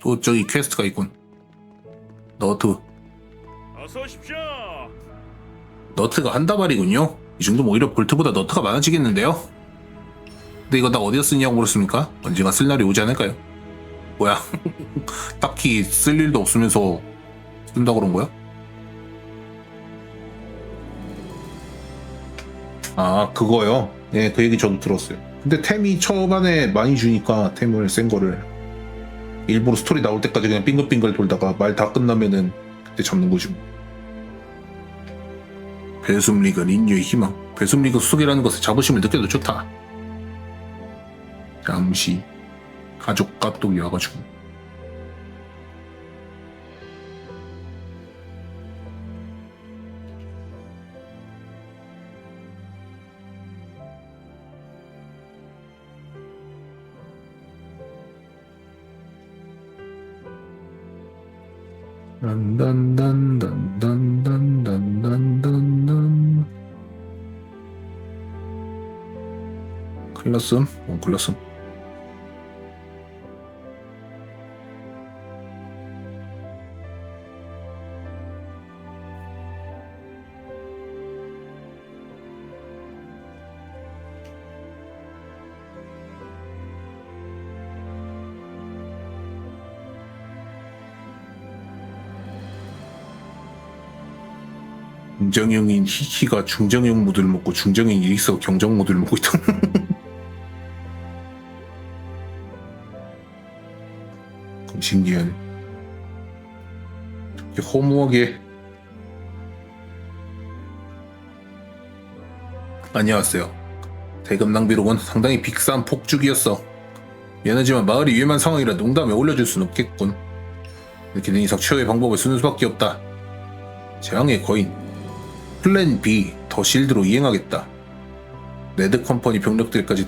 또 저기 퀘스트가 있군. 너트. 어서 오십시오. 너트가 한 다발이군요. 이 정도면 오히려 볼트보다 너트가 많아지겠는데요? 근데 이거 다 어디다 쓰냐고 물었습니까? 언젠가 쓸 날이 오지 않을까요? 뭐야? 딱히 쓸 일도 없으면서 쓴다 그런 거야? 아 그거요? 네 그 얘기 저도 들었어요. 근데 템이 초반에 많이 주니까 템을 센 거를 일부러 스토리 나올 때까지 그냥 빙글빙글 돌다가 말 다 끝나면은 그때 잡는 거지. 배숨리건 인류의 희망. 배숨리건 수속이라는 것에 자부심을 느껴도 좋다. 잠시 가족 까똑이 와가지고 단단단단단단단단단 클났음? 클났음. 중정형인 히히가 중정형 모드를 먹고 중정형 이익서 경정 모드를 먹고 있다. 신기하네. 이렇게 허무하게 안녕하세요. 대금 낭비로군 상당히 빅싼 폭죽이었어. 미안하지만 마을이 위험한 상황이라 농담에 올려줄 순 없겠군. 이렇게 된 이상 최후의 방법을 쓰는 수밖에 없다. 재앙의 거인 플랜 B 더 실드로 이행하겠다. 레드 컴퍼니 병력들까지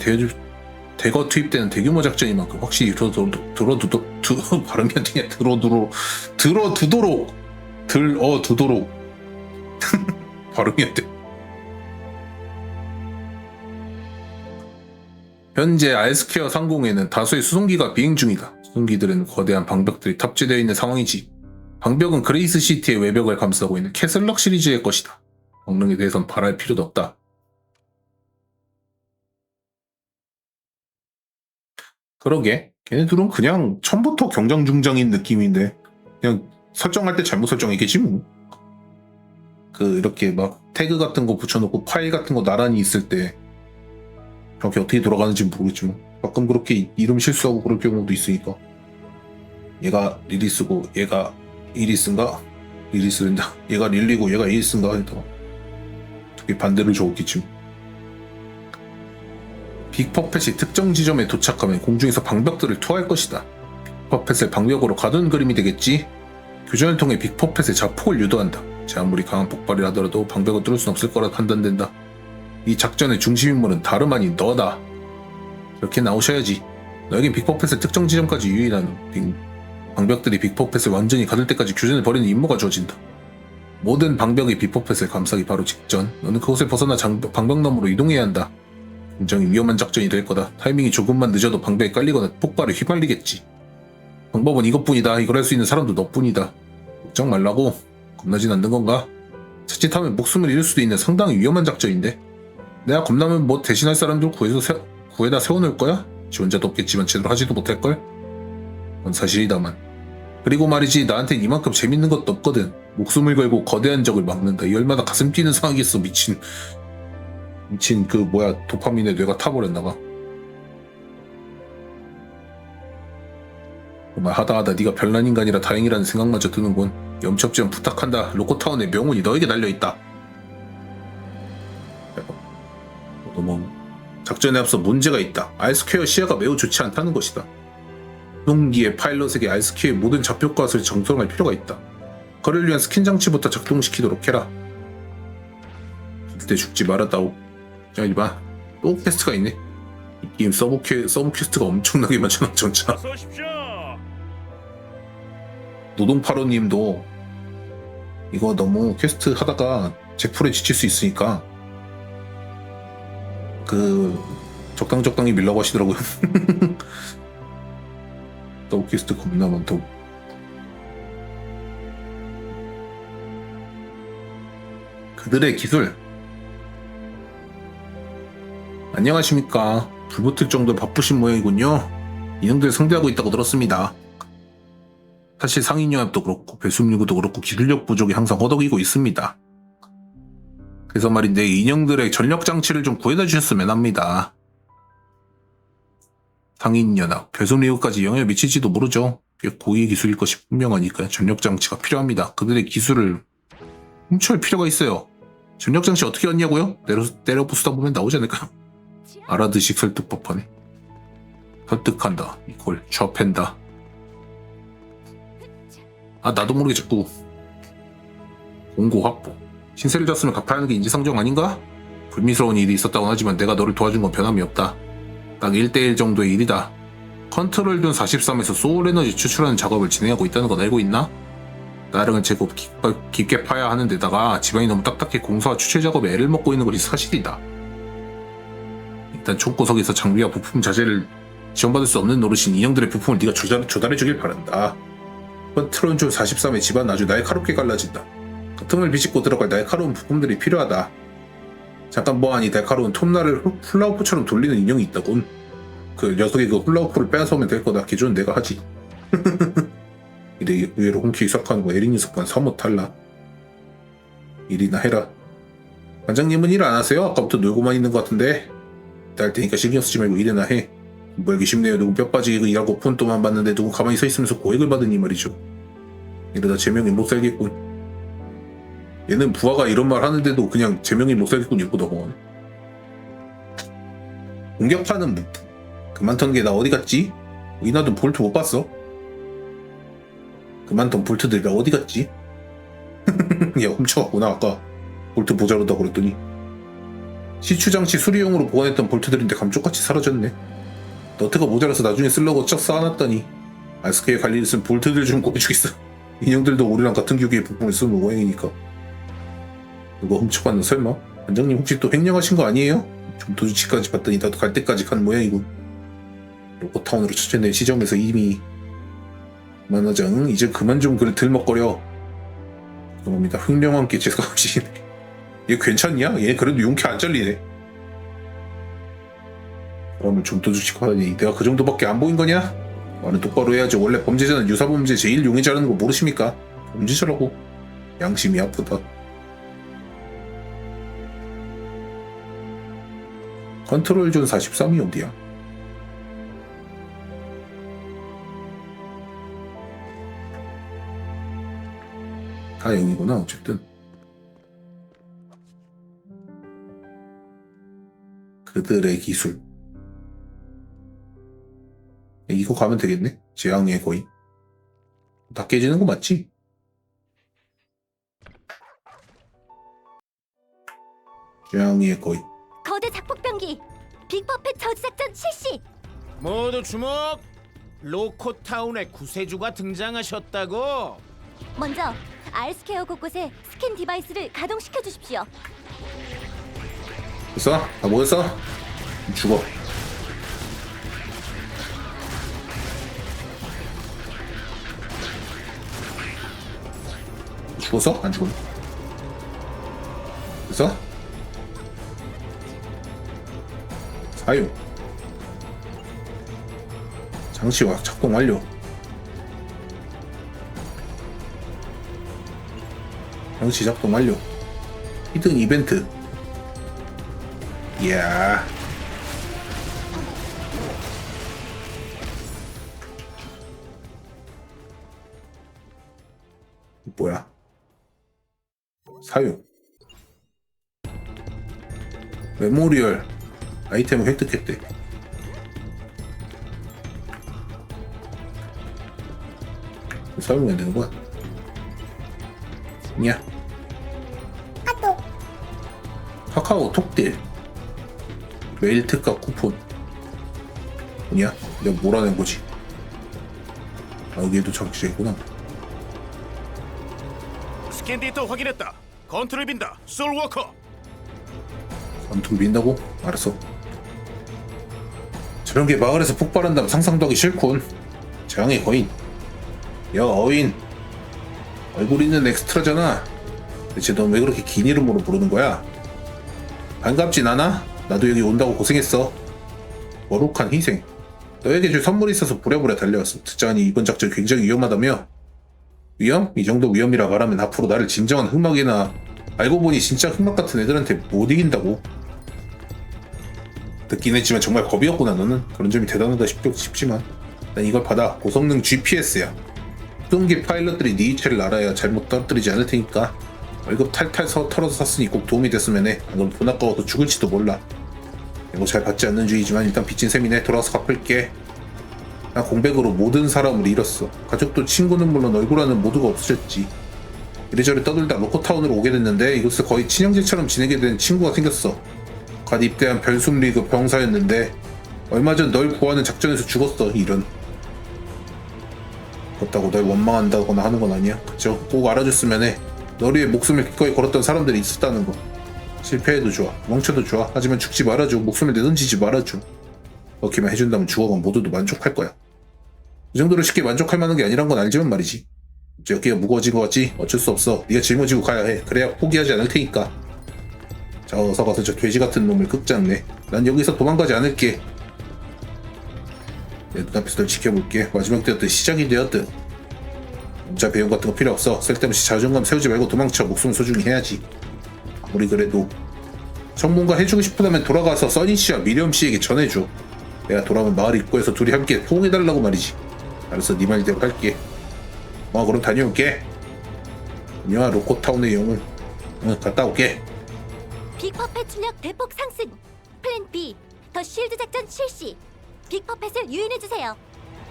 대거 투입되는 대규모 작전이만큼 확실히 발음이 안 되냐. 들어두도록 발음이 안 돼. 현재 알스퀘어 상공에는 다수의 수송기가 비행 중이다. 수송기들은 거대한 방벽들이 탑재되어 있는 상황이지. 방벽은 그레이스 시티의 외벽을 감싸고 있는 캐슬럭 시리즈의 것이다. 성능에 대해선 바랄 필요도 없다. 그러게, 걔네들은 그냥 처음부터 경장중장인 느낌인데 그냥 설정할 때 잘못 설정했겠지 뭐. 이렇게 막 태그 같은 거 붙여놓고 파일 같은 거 나란히 있을 때 정확히 어떻게 돌아가는지 모르겠지만 가끔 그렇게 이름 실수하고 그럴 경우도 있으니까. 얘가 리리스고 얘가 이리스인가? 리리스랜다. 얘가 릴리고 얘가 이리스인가 했다가 어떻게 반대로 적었겠지. 빅퍼펫이 특정 지점에 도착하면 공중에서 방벽들을 투하할 것이다. 빅퍼펫을 방벽으로 가둔 그림이 되겠지. 교전을 통해 빅퍼펫의 자폭을 유도한다. 제 아무리 강한 폭발이 하더라도 방벽을 뚫을 순 없을 거라 판단된다. 이 작전의 중심 인물은 다름 아닌 너다. 그렇게 나오셔야지. 너에겐 빅퍼펫의 특정 지점까지 유일한 방벽들이 빅퍼펫을 완전히 가둘 때까지 교전을 벌이는 임무가 주어진다. 모든 방벽이 빅퍼펫을 감싸기 바로 직전 너는 그곳을 벗어나 방벽 너머로 이동해야 한다. 굉장히 위험한 작전이 될 거다. 타이밍이 조금만 늦어도 방벽에 깔리거나 폭발에 휘말리겠지. 방법은 이것뿐이다. 이걸 할 수 있는 사람도 너뿐이다. 걱정 말라고. 겁나진 않는 건가? 자칫하면 목숨을 잃을 수도 있는 상당히 위험한 작전인데. 내가 겁나면 뭐 대신할 사람들 구해다 세워놓을 거야? 지원자도 없겠지만 제대로 하지도 못할걸? 그건 사실이다만. 그리고 말이지, 나한텐 이만큼 재밌는 것도 없거든. 목숨을 걸고 거대한 적을 막는다. 이 얼마나 가슴 뛰는 상황이겠어. 미친 도파민에 뇌가 타버렸나봐. 정말 하다하다 네가 별난 인간이라 다행이라는 생각마저 드는군. 염첩지원 부탁한다. 로코타운의 명운이 너에게 달려있다. 작전에 앞서 문제가 있다. 알스퀘어 시야가 매우 좋지 않다는 것이다. 수송기의 파일럿에게 알스퀘어의 모든 좌표값을 정성할 필요가 있다. 그를 위한 스킨 장치부터 작동시키도록 해라. 그때 죽지 말았다오. 자, 이봐. 또 퀘스트가 있네. 이 게임 서브 퀘스트가 엄청나게 많잖아, 전차. 어서 오십시오. 노동파로님도 이거 너무 퀘스트 하다가 제풀에 지칠 수 있으니까 적당히 밀라고 하시더라고요. 서브 퀘스트 겁나 많다고. 그들의 기술. 안녕하십니까. 불붙을 정도로 바쁘신 모양이군요. 이놈들 상대하고 있다고 들었습니다. 사실 상인연합도 그렇고 배수민구도 그렇고 기술력 부족이 항상 허덕이고 있습니다. 그래서 말인데 인형들의 전력 장치를 좀 구해다 주셨으면 합니다. 상인연합, 배수민구까지 영향을 미칠지도 모르죠. 꽤 고위의 기술일 것이 분명하니까 전력 장치가 필요합니다. 그들의 기술을 훔쳐올 필요가 있어요. 전력 장치 어떻게 얻냐고요? 때려 부수다 보면 나오지 않을까요? 알아듣식 설득 법하네. 설득한다. 이걸 취업한다. 나도 모르게 자꾸 공고 확보. 신세를 졌으면 갚아야 하는 게 인지상정 아닌가? 불미스러운 일이 있었다고 하지만 내가 너를 도와준 건 변함이 없다. 딱 1대1 정도의 일이다. 컨트롤 둔 43에서 소울 에너지 추출하는 작업을 진행하고 있다는 건 알고 있나? 나랑은 제법 깊게 파야 하는 데다가 지방이 너무 딱딱해 공사와 추출 작업에 애를 먹고 있는 것이 사실이다. 일단 총구석에서 장비와 부품 자재를 지원받을 수 없는 노릇인 인형들의 부품을 네가 조달해주길 바란다. 컨트롤 준 43의 집안은 아주 날카롭게 갈라진다. 그 틈을 비집고 들어갈 날카로운 부품들이 필요하다. 잠깐 뭐하니 날카로운 톱날을 훌라후프처럼 돌리는 인형이 있다군. 그 녀석이 그 훌라후프를 빼앗아오면 될 거다. 기존은 내가 하지. 이래 의외로 홍키 이삭하는 거 에린 녀석과는 사뭇 달라. 일이나 해라. 관장님은 일 안 하세요? 아까부터 놀고만 있는 것 같은데. 날 테니까 신경 쓰지 말고 일이나 해. 멀기 쉽네요. 누구 뼈 빠지게 일하고 폰또만 봤는데 누구 가만히 서 있으면서 고액을 받으니 말이죠. 이러다 제명이 못 살겠군. 얘는 부하가 이런 말 하는데도 그냥 제명이 못 살겠군 이러고 넘어가네. 공격파는 그만둔 게 나 어디 갔지? 이나도 볼트 못 봤어? 그만둔 볼트들이 나 어디 갔지? 야 훔쳐갔구나 아까 볼트 모자르다 그랬더니 시추장치 수리용으로 보관했던 볼트들인데 감쪽같이 사라졌네. 너트가 모자라서 나중에 쓰려고 쩍 쌓아놨더니 아스케의 관리를 쓴 볼트들 좀 꼽아주겠어. 인형들도 우리랑 같은 규격의 부품을 쓰는 모양이니까. 누가 훔쳐갔나 설마? 반장님 혹시 또 횡령하신 거 아니에요? 좀 도주치까지 봤더니 나도 갈 때까지 간 모양이군. 로봇타운으로 추천된 시점에서 이미 만화장 이제 그만 좀 들먹거려. 죄송합니다. 횡령한 게 제가 없이네. 얘 괜찮냐? 얘 그래도 용케 안 잘리네. 그러면 좀 도주치하니 내가 그 정도밖에 안 보인 거냐? 말은 똑바로 해야지. 원래 범죄자는 유사범죄 제1용의자라는 거 모르십니까? 범죄자라고. 양심이 아프다. 컨트롤 존 43이 어디야? 다 0이구나 어쨌든. 그들의 기술. 이거 가면 되겠네? 재앙의 거인. 다 깨지는 거 맞지? 재앙의 거인. 거대 작폭병기 빅퍼펫 저지작전 실시. 모두 주목! 로코타운의 구세주가 등장하셨다고? 먼저 알스케어 곳곳에 스캔 디바이스를 가동시켜 주십시오. 됐어? 다 모였어? 죽어. 죽었어? 안 죽었네. 됐어? 사용. 장치와 작동 완료. 장치 작동 완료. 히든 이벤트. 이야. 뭐야? 사용. 메모리얼. 아이템을 획득했대. 사용이 안 되는 거야? 냐? 카카오 톡딜. 메일 특가 쿠폰. 뭐냐? 내가 몰아낸 거지. 아, 여기에도 장치가 있구나. 스캔 데이터 확인했다. 컨트롤 빈다. 솔워커. 관통 빈다고? 알았어. 저런 게 마을에서 폭발한다면 상상도 하기 싫군. 재앙의 거인. 야 어인. 얼굴 있는 엑스트라잖아. 대체 넌 왜 그렇게 긴 이름으로 부르는 거야? 반갑진 않아? 나도 여기 온다고 고생했어. 거룩한 희생. 너에게 줄 선물이 있어서 부랴부랴 달려왔어. 듣자하니 이번 작전 굉장히 위험하다며? 위험? 이 정도 위험이라 말하면 앞으로 나를 진정한 흑막이나 알고 보니 진짜 흑막 같은 애들한테 못 이긴다고. 듣긴 했지만 정말 겁이었구나 너는. 그런 점이 대단하다 싶지만 난 이걸 받아. 고성능 GPS야. 수동기 파일럿들이 네 위치를 알아야 잘못 떨어뜨리지 않을 테니까. 월급 탈탈 털어서 샀으니 꼭 도움이 됐으면 해. 안 그럼 돈 아까워서 죽을지도 몰라. 이거 잘 받지 않는 주의지만 일단 빚진 셈이네. 돌아가서 갚을게. 난 공백으로 모든 사람을 잃었어. 가족도 친구는 물론 얼굴하는 모두가 없어졌지. 이래저래 떠들다 로코타운으로 오게 됐는데 이곳에 거의 친형제처럼 지내게 된 친구가 생겼어. 갓 입대한 별숨리그 병사였는데 얼마 전 널 구하는 작전에서 죽었어. 이런. 그렇다고 널 원망한다거나 하는 건 아니야. 그저 꼭 알아줬으면 해. 널 위해 목숨을 기꺼이 걸었던 사람들이 있었다는 거. 실패해도 좋아, 멍쳐도 좋아. 하지만 죽지 말아줘. 목숨을 내던지지 말아줘. 그렇게만 해준다면 죽어간 모두도 만족할 거야. 그 정도로 쉽게 만족할 만한 게 아니란 건 알지만 말이지. 이제 어깨가 무거워진 것 같지? 어쩔 수 없어. 네가 짊어지고 가야 해. 그래야 포기하지 않을 테니까. 자, 어서 가서 저 돼지 같은 놈을 끝장내. 난 여기서 도망가지 않을게. 내 눈앞에서 널 지켜볼게. 마지막 되었든 시작이 되었든. 남자 배움 같은 거 필요 없어. 쓸데없이 자존감 세우지 말고 도망쳐. 목숨을 소중히 해야지. 아무리 그래도 정뭔가 해주고 싶다면 돌아가서 써니씨와 미렴씨에게 전해줘. 내가 돌아오면 마을 입구에서 둘이 함께 포옹해달라고 말이지. 알았어, 네 말대로 할게. 그럼 다녀올게. 안녕, 로코타운의 영웅. 응, 갔다 올게. 빅퍼펫 출력 대폭 상승. 플랜 B 더 실드 작전 실시. 빅퍼펫을 유인해주세요.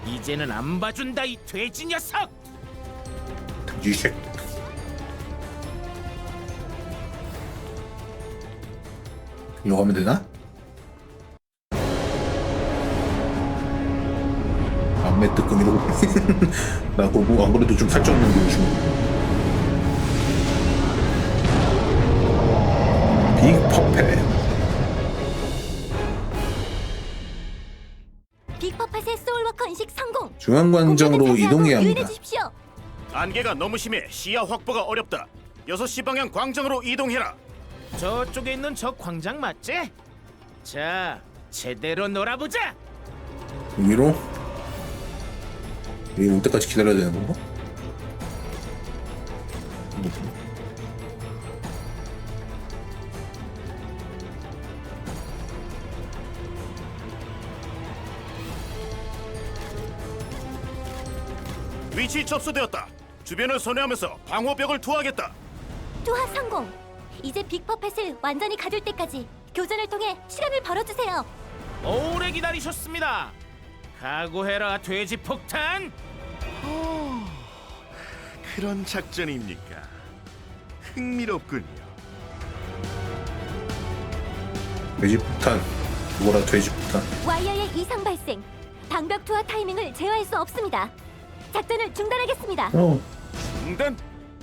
이제는 안 봐준다 이 돼지 녀석. 유색. 이거 가면 되나? 안매 뜨끔이라고. 나 그거 안 그래도 좀 살쪘는데 요즘. 빅퍼펫. 빅퍼펫의 소울워커 인식 성공. 중앙광장으로 공격을 이동해야 자세하고 합니다. 유인해주십시오. 안개가 너무 심해 시야 확보가 어렵다. 6시 방향 광장으로 이동해라. 저쪽에 있는 저 광장 맞지? 자, 제대로 놀아보자. 여기로 여기 올 때까지 기다려야 되는 건가? 위치 접수되었다. 주변을 선회하면서 방호벽을 투하하겠다. 투하 성공. 이제 빅퍼펫을 완전히 가둘 때까지 교전을 통해 시간을 벌어주세요. 오래 기다리셨습니다. 각오해라 돼지 폭탄. 그런 작전입니까? 흥미롭군요. 돼지폭탄. 뭐라 돼지폭탄. 와이어의 이상 발생. 방벽 투하 타이밍을 제어할 수 없습니다. 작전을 중단하겠습니다. 중단?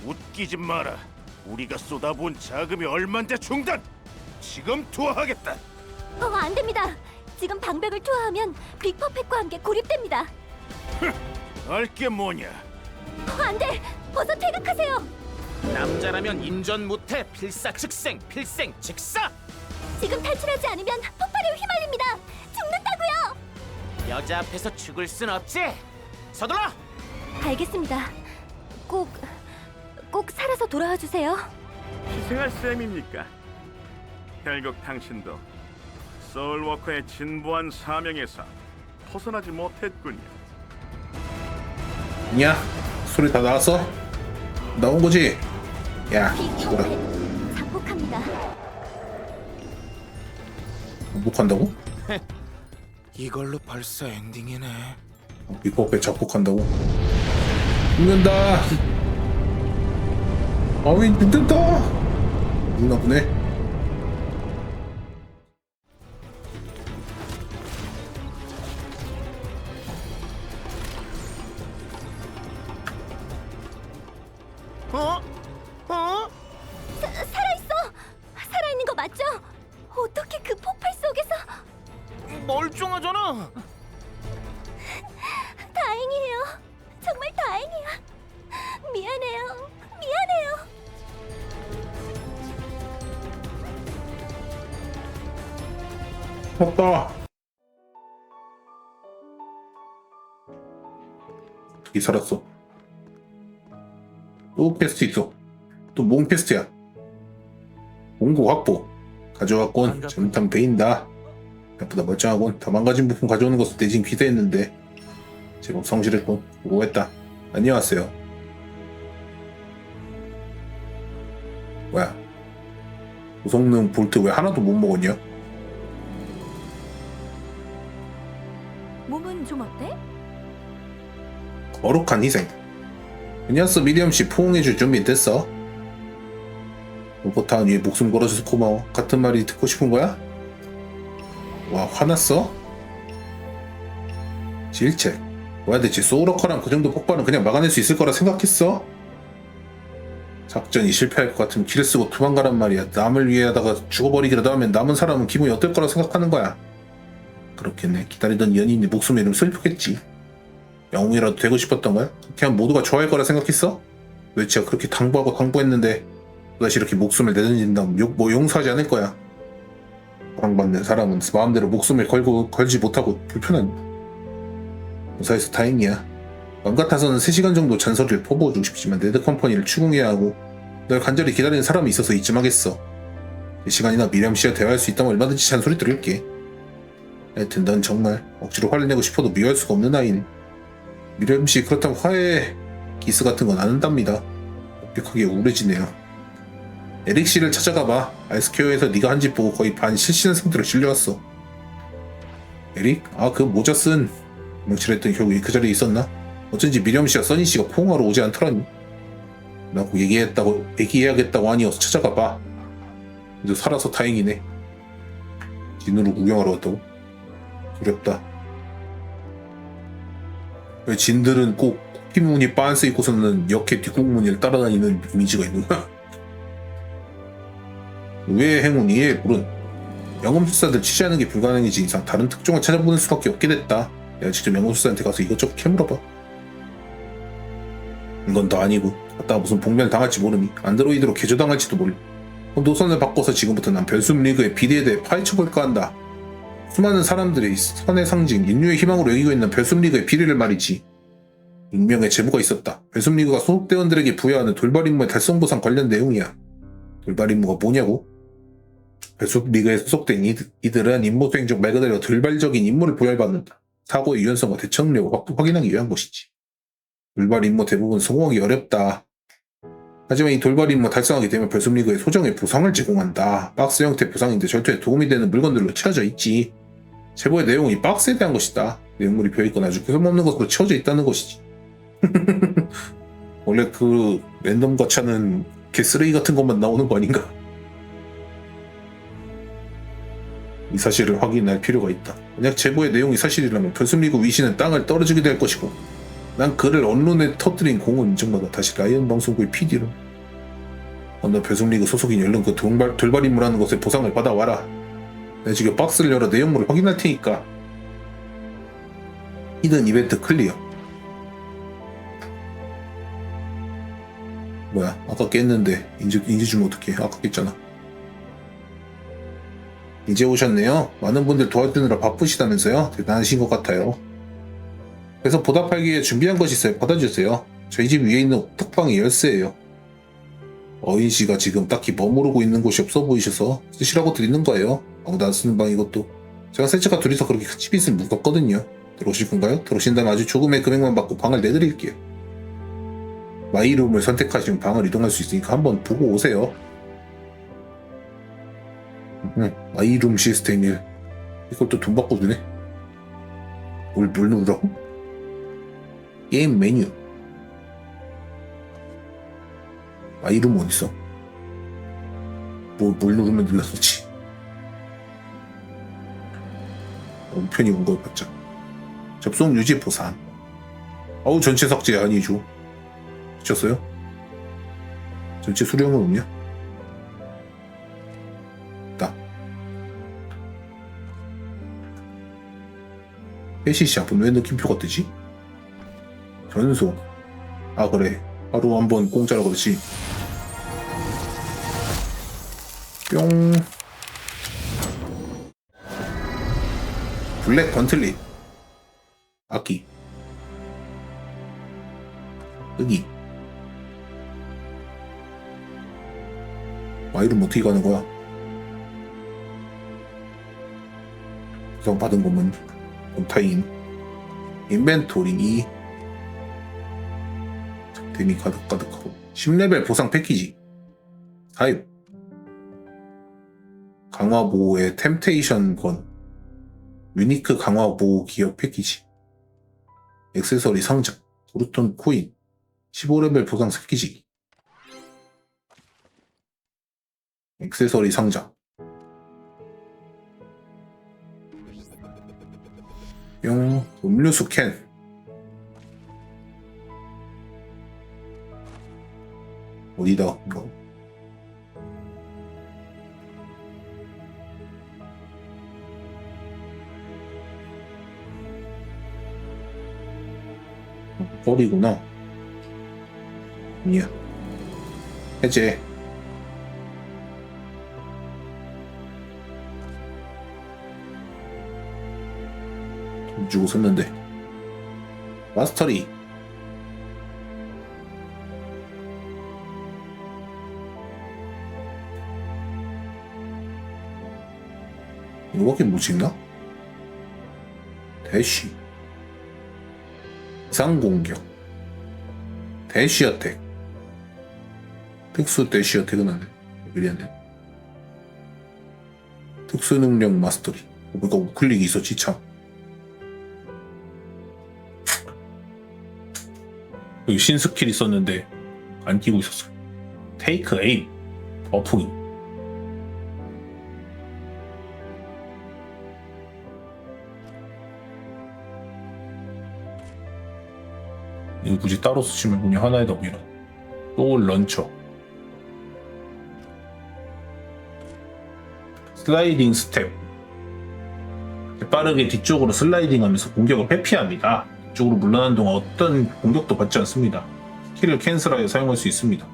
웃기지 마라. 우리가 쏟아부은 자금이 얼만데 중단? 지금 투하하겠다. 안 됩니다. 지금 방벽을 투하하면 빅퍼펫과 함께 고립됩니다. 알게 뭐냐? 안 돼. 어서 퇴각하세요. 남자라면 인전 못해. 필사즉생, 필생즉사. 지금 탈출하지 않으면 폭발에 휘말립니다. 죽는다고요. 여자 앞에서 죽을 순 없지. 서둘러. 알겠습니다. 꼭 살아서 돌아와 주세요. 희생할 셈입니까? 결국 당신도 소울워커의 진보한 사명에서 벗어나지 못했군요. 야, 소리 다 나왔어? 나온 거지? 야, 죽어라. 빅퍼펫 자폭합니다. 복한다고? 이걸로 벌써 엔딩이네. 빅퍼펫 자폭한다고? 죽는다. 아왜 죽는다? 죽나 보네. 살아있어. 살아있는 거 맞죠? 어떻게 그 폭발 속에서? 멀쩡하잖아. 다행이에요. 정말 다행이야. 미안해요. 미안해요. 맞다. 이 살았어. 또 퀘스트 있어. 또 뭔 퀘스트야? 공고 확보. 가져왔군. 전탄 베인다. 나보다 멀쩡하군. 다 망가진 부품 가져오는 것을 대신 기대했는데 제법 성실했군. 수고했다. 안녕하세요. 뭐야? 고성능 볼트 왜 하나도 못 먹었냐? 몸은 좀 어때? 거룩한 희생. 그녀서 미디엄씨 포옹해줄 준비 됐어? 로봇타운 위에 목숨 걸어줘서 고마워. 같은 말이 듣고 싶은 거야? 와, 화났어? 질책. 뭐야 대체 소울워커랑 그 정도 폭발은 그냥 막아낼 수 있을 거라 생각했어? 작전이 실패할 것 같으면 길을 쓰고 도망가란 말이야. 남을 위해 하다가 죽어버리기라도 하면 남은 사람은 기분이 어떨 거라 생각하는 거야. 그렇겠네. 기다리던 연인이 목숨을 잃으면 슬프겠지. 영웅이라도 되고 싶었던 거야? 그렇게 하면 모두가 좋아할 거라 생각했어? 왜 제가 그렇게 당부하고 당부했는데 또다시 이렇게 목숨을 내던진다면 용서하지 않을 거야. 보상받는 사람은 마음대로 목숨을 걸지 못하고 불편한. 무사해서 다행이야. 맘 같아서는 3시간 정도 잔소리를 퍼부어주고 싶지만 네드컴퍼니를 추궁해야 하고 널 간절히 기다리는 사람이 있어서 이쯤 하겠어. 4시간이나 미렴씨와 대화할 수 있다면 얼마든지 잔소리 들을게. 하여튼 넌 정말 억지로 화를 내고 싶어도 미워할 수가 없는 아이네. 미렴씨 그렇다면 화해 기스 같은 건 안 한답니다. 완벽하게 우울해지네요. 에릭씨를 찾아가봐. 아이스케어에서 네가 한 집 보고 거의 반 실신한 상태로 실려왔어. 에릭? 아, 그 모자 쓴 명칠했더니 결국 그 자리에 있었나? 어쩐지 미렴 씨와 써니 씨가 포옹하러 오지 않더라니. 라고 얘기해야겠다고 하니 어서 찾아가 봐. 그래도 살아서 다행이네. 진우를 구경하러 왔다고? 두렵다. 왜 진들은 꼭 피무늬 빤스 입고서는 역해 뒷국무늬를 따라다니는 이미지가 있는 거야? 왜 행운이에 물은 연금술사들 취재하는 게 불가능이지 이상 다른 특종을 찾아보는 수밖에 없게 됐다. 내가 직접 연금술사한테 가서 이것저것 캐물어봐. 이건 더 아니고 갔다가 무슨 복면을 당할지 모르니 안드로이드로 개조당할지도 몰라. 그럼 노선을 바꿔서 지금부터 난 별숨 리그의 비리에 대해 파헤쳐볼까 한다. 수많은 사람들이 선의 상징, 인류의 희망으로 여기고 있는 별숨 리그의 비리를 말이지. 익명의 제보가 있었다. 별숨 리그가 소속 대원들에게 부여하는 돌발 임무의 달성 보상 관련 내용이야. 돌발 임무가 뭐냐고? 별숨 리그에 소속된 이들은 임무 수행 중 말 그대로 돌발적인 임무를 부여받는다. 사고의 유연성과 대처 능력을 확인하기 위한 것이지. 돌발 임무 대부분 성공하기 어렵다. 하지만 이 돌발 임무 달성하게 되면 별숨 리그에 소정의 보상을 제공한다. 박스 형태 보상인데 절도에 도움이 되는 물건들로 채워져 있지. 제보의 내용은 이 박스에 대한 것이다. 내용물이 비어있거나 아주 쓸모없는 것으로 채워져 있다는 것이지. 원래 그 랜덤 가차는 개쓰레기 같은 것만 나오는 거 아닌가? 이 사실을 확인할 필요가 있다. 만약 제보의 내용이 사실이라면 별숨리그 위신은 땅을 떨어지게 될 것이고 난 그를 언론에 터뜨린 공을 인정받아 다시 라이언 방송국의 PD로 너 별숨리그 소속인 얼른 그 돌발 임무라는 것에 보상을 받아와라. 내가 지금 박스를 열어 내용물을 확인할 테니까. 히든 이벤트 클리어. 뭐야 아까 깼는데 인지 주면 어떡해. 아까 깼잖아. 이제 오셨네요. 많은 분들 도와주느라 바쁘시다면서요. 대단하신 것 같아요. 그래서 보답하기 위해 준비한 것이 있어요. 받아주세요. 저희 집 위에 있는 옥탑방이 열쇠예요. 어인씨가 지금 딱히 머무르고 있는 곳이 없어 보이셔서 쓰시라고 드리는 거예요. 아무도 안 쓰는 방 이것도. 제가 셋째가 둘이서 그렇게 큰 집이 있으면 무섭거든요. 들어오실 건가요? 들어오신다면 아주 조금의 금액만 받고 방을 내드릴게요. 마이룸을 선택하시면 방을 이동할 수 있으니까 한번 보고 오세요. 마이룸 시스템 1. 이걸 또 돈 받고 주네. 뭘 누르라고? 게임 메뉴. 마이룸 어딨어? 뭘 누르면 눌렀었지? 우편이 온 걸 봤자. 접속 유지 보상. 어우 전체 삭제 아니죠. 미쳤어요? 전체 수령은 없냐? 있다. 해시시 앞은 왜 느낌표가 뜨지? 전송. 아 그래 하루 한번 공짜라 그렇지. 뿅. 블랙 번틀릿 악기 여기 마이룸 어떻게 가는 거야? 구성 받은 거면 본타인 인벤토리 데미 가득가득하고 10레벨 보상 패키지 가입 강화 보호의 템테이션 건 유니크 강화 보호 기업 패키지 액세서리 상자 도르톤 코인 15레벨 보상 패키지 액세서리 상자 뿅 음료수 캔 어디다 이거 꼬리구나. 아니야. 해제. 돈 주고 샀는데. 마스터리. 이거밖에 못 찍나? 대쉬. 이상공격 대쉬어택 특수 대쉬어택은 안돼 미리안돼 특수능력 마스터리 뭔가 우클릭이 있었지 참 여기 신스킬 있었는데 안 끼고 있었어요. 테이크 에임 버프기. 이거 굳이 따로 쓰시면 그냥 하나에다 올려. 소울 런처, 슬라이딩 스텝. 빠르게 뒤쪽으로 슬라이딩하면서 공격을 회피합니다. 뒤쪽으로 물러난 동안 어떤 공격도 받지 않습니다. 스킬을 캔슬하여 사용할 수 있습니다.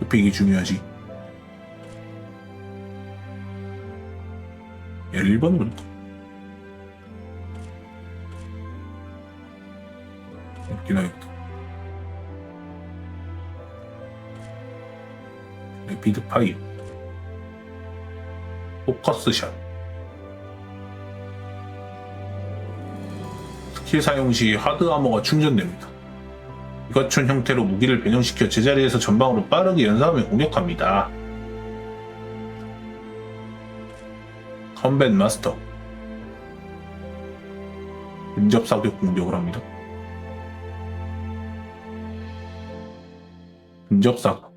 회피기 중요하지. 얘를 1번으로 넣을까? 여기나 여기다. 비드 파이어, 포커스샷. 스킬 사용 시 하드 아머가 충전됩니다. 이것촌 형태로 무기를 변형시켜 제자리에서 전방으로 빠르게 연사하며 공격합니다. 컴뱃 마스터, 근접 사격 공격을 합니다. 근접 사격.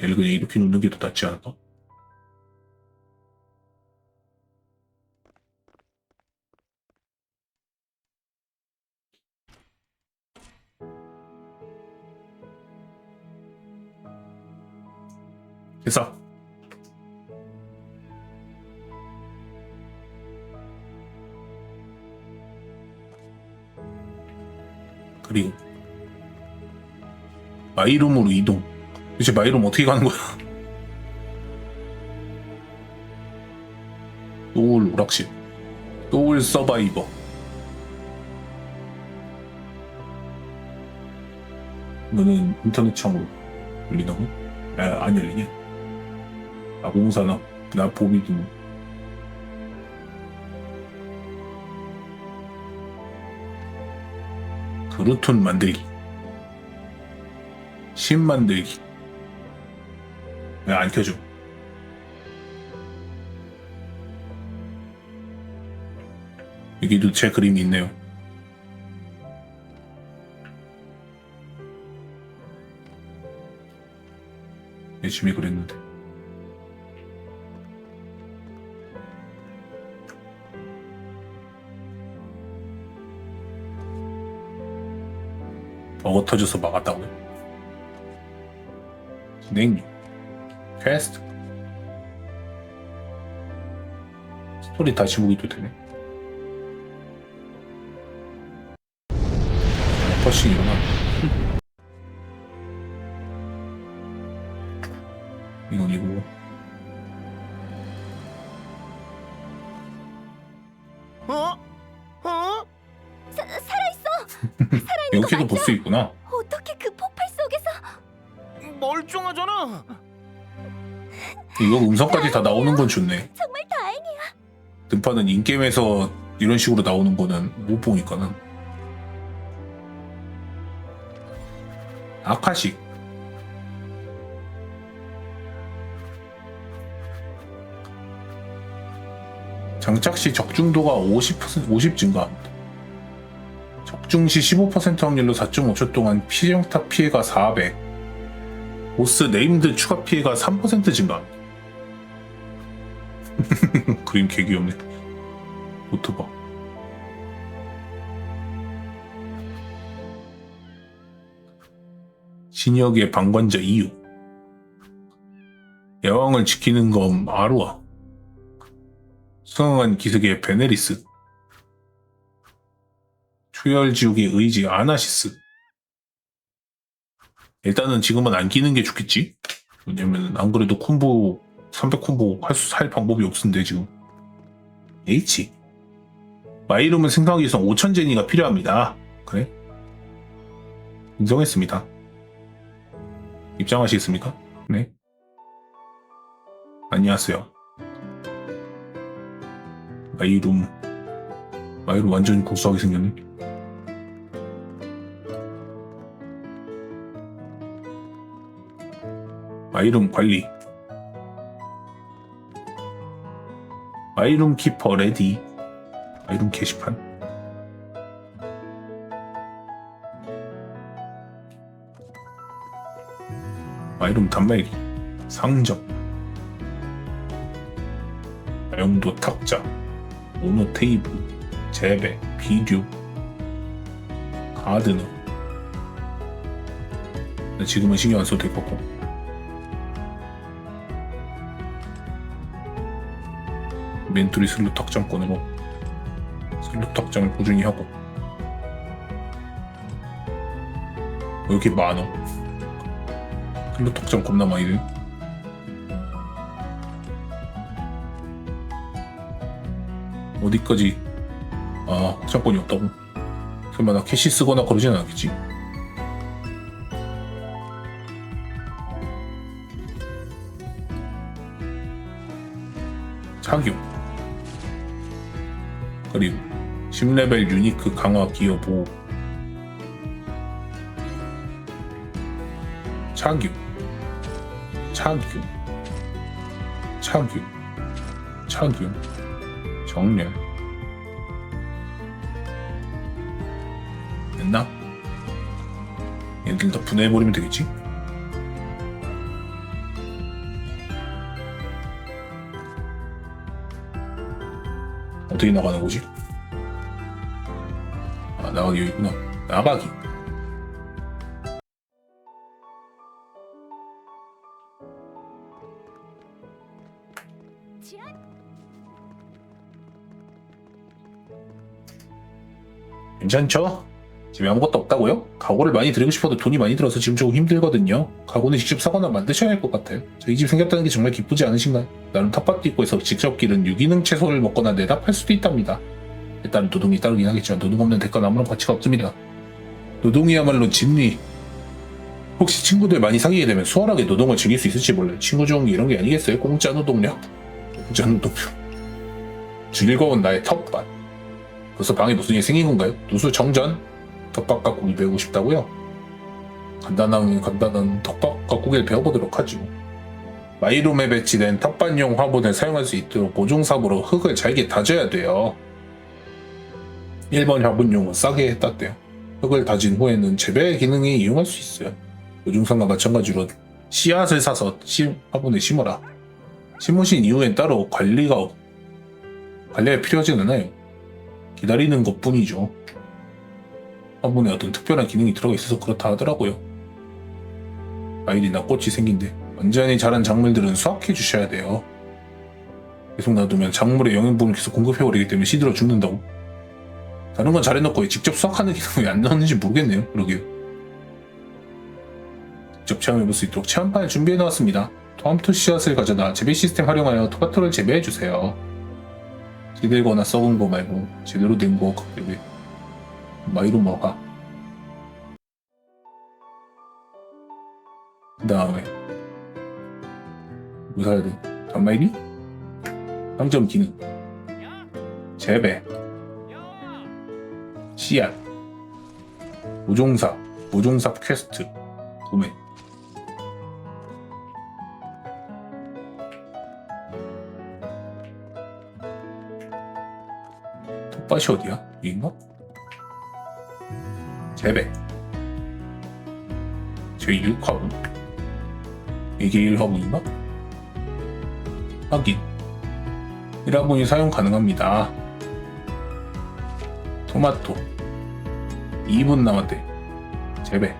얘를 그냥 이렇게 놓는 게 더 낫지 않을까? 됐어. 그리고 마이룸으로 이동. 도대체 마이룸 어떻게 가는 거야? 소울 오락실, 소울 서바이버. 이거는 인터넷 창으로 열리나고? 안 열리냐? 공사나 나 보비도. 그루톤 만들기, 신 만들기. 안 켜줘. 여기도 제 그림이 있네요. 열심히 그랬는데. 버거 터져서 막았다고요? 진행. 퀘스트. 스토리 다시 보기도 되네. 퍼싱이구나. 이건 이거. 살아있어. 이렇게도 볼 수 있구나. 어떻게 그 폭발 속에서? 멀쩡하잖아. 이거 음성까지 다 나오는 건 좋네. 정말 다행이야. 등판은 인게임에서 이런 식으로 나오는 거는 못 보니까는. 아카식. 장착 시 적중도가 50 증가합니다. 적중 시 15% 확률로 4.5초 동안 피정탑 피해가 400. 보스 네임드 추가 피해가 3% 증가합니다. 그림 개 귀엽네. 노트북. 신역의 방관자 이유. 야왕을 지키는 검 아루아. 수강한 기슭의 베네리스. 초열지옥의 의지 아나시스. 일단은 지금은 안 끼는 게 좋겠지? 왜냐면 안 그래도 콤보 300 콤보 할 방법이 없는데 지금. H. 마이룸을 생성하기 위해서 5000 제니가 필요합니다. 그래? 인정했습니다. 입장하시겠습니까? 네. 안녕하세요. 마이룸 완전 고수하게 생겼네. 마이룸 관리. 마이룸 키퍼 레디. 마이룸 게시판. 마이룸 단말기. 상점. 영도 탁자. 모노 테이블. 재배. 비디오. 가드너. 지금은 신경 안 써도 될 것 같고. 멘토리 슬롯 탁장권으로 슬롯 탁장을 꾸준히 하고. 왜 이렇게 많어? 슬롯 탁장 겁나 많이 돼. 어디까지? 아, 탁장권이 없다고? 설마 나 캐시 쓰거나 그러진 않겠지? 착용. 그리고 10레벨 유니크 강화 기어 보호. 착용. 착용. 착용. 착용. 정렬. 됐나? 얘들 다 분해해버리면 되겠지? 어떻게 나가는 거지? 아, 나가기 여기구나. 나가기. 괜찮죠? 집에 아무것도 없다고요? 가구를 많이 들이고 싶어도 돈이 많이 들어서 지금 조금 힘들거든요. 가구는 직접 사거나 만드셔야 할 것 같아요. 저희 집 생겼다는 게 정말 기쁘지 않으신가요? 나는 텃밭도 있고 해서 직접 기른 유기농 채소를 먹거나 내다 팔 수도 있답니다. 일단 노동이 따르긴 하겠지만 노동 없는 대가는 아무런 가치가 없습니다. 노동이야말로 진리. 혹시 친구들 많이 사귀게 되면 수월하게 노동을 즐길 수 있을지 몰라요. 친구 좋은 게 이런 게 아니겠어요? 공짜 노동력. 공짜 노동력. 즐거운 나의 텃밭. 벌써 방에 무슨 일이 생긴 건가요? 누수 정전? 텃밭 가꾸기 배우고 싶다고요? 간단한 텃밭 가꾸기를 배워보도록 하죠. 마이룸에 배치된 텃밭용 화분을 사용할 수 있도록 보종삽으로 흙을 잘게 다져야 돼요. 1번 화분용은 싸게 땄대요. 흙을 다진 후에는 재배 기능이 이용할 수 있어요. 보종삽과 마찬가지로 씨앗을 사서 화분에 심어라. 심으신 이후엔 따로 관리가 필요하진 않아요. 기다리는 것 뿐이죠. 화분에 어떤 특별한 기능이 들어가 있어서 그렇다 하더라고요. 과일이나 꽃이 생긴데 완전히 자란 작물들은 수확해 주셔야 돼요. 계속 놔두면 작물의 영양분을 계속 공급해버리기 때문에 시들어 죽는다고. 다른 건 잘해놓고 직접 수확하는 기능이 왜 안 나오는지 모르겠네요. 그러게요. 직접 체험해볼 수 있도록 체험판을 준비해놓았습니다. 토마토 씨앗을 가져다 재배 시스템 활용하여 토마토를 재배해주세요. 시들거나 썩은 거 말고 제대로 된 거 왜 마이룸 먹어. 그 다음에 뭐 사야 돼? 단말기? 상점 기능 재배 씨앗 모종삽 퀘스트 구매. 텃밭이 어디야? 여긴가? 재배 제1화분 이게 1화분인가? 확인 1화분이 사용 가능합니다. 토마토 2분 남았대. 재배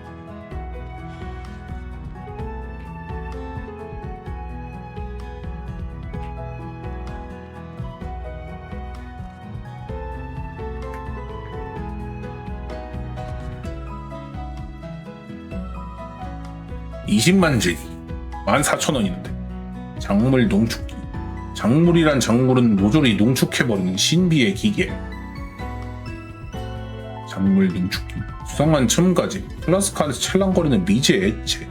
(20만 제니) 14,000원이는데 작물 농축기. 작물이란 작물은 모조리 농축해버리는 신비의 기계. 작물 농축기 수상한 첨가제 플라스크 안에서 찰랑거리는 미제 액체.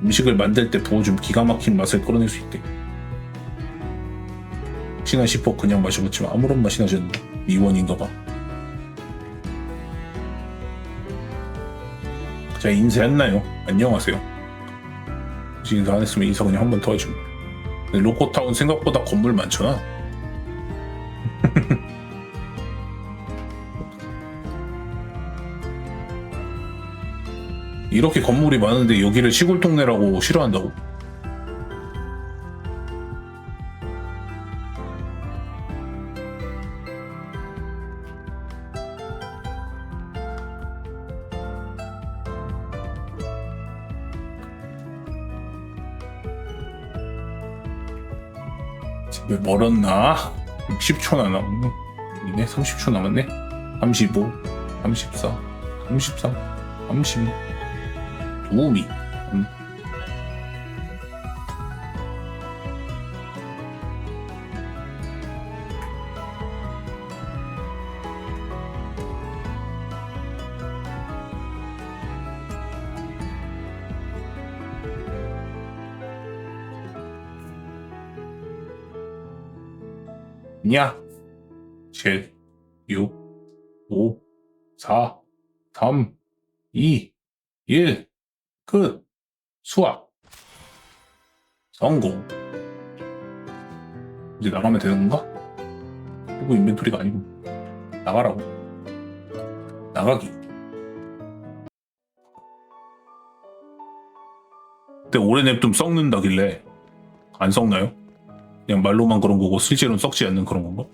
음식을 만들 때 부어주면 기가 막힌 맛을 끌어낼 수 있대. 혹시나 싶어 그냥 마셔봤지만 아무런 맛이 나지 않는다. 미원인가봐. 자 인사했나요? 안녕하세요. 굳이 인사 안 했으면 인사 그냥 한 번 더 해주면. 근데 로코타운 생각보다 건물 많잖아. 이렇게 건물이 많은데 여기를 시골 동네라고 싫어한다고? 집에 멀었나? 10초나 남았네. 이네 30초 남았네. 35, 34, 33, 32. 도우미. 냐 7, 6, 5, 4, 3, 2, 1. 끝. 수학. 성공. 이제 나가면 되는 건가? 그리고 인벤토리가 아니고 나가라고. 나가기. 근데 오래 냅두면 썩는다길래 안 썩나요? 그냥 말로만 그런 거고 실제로는 썩지 않는 그런 건가?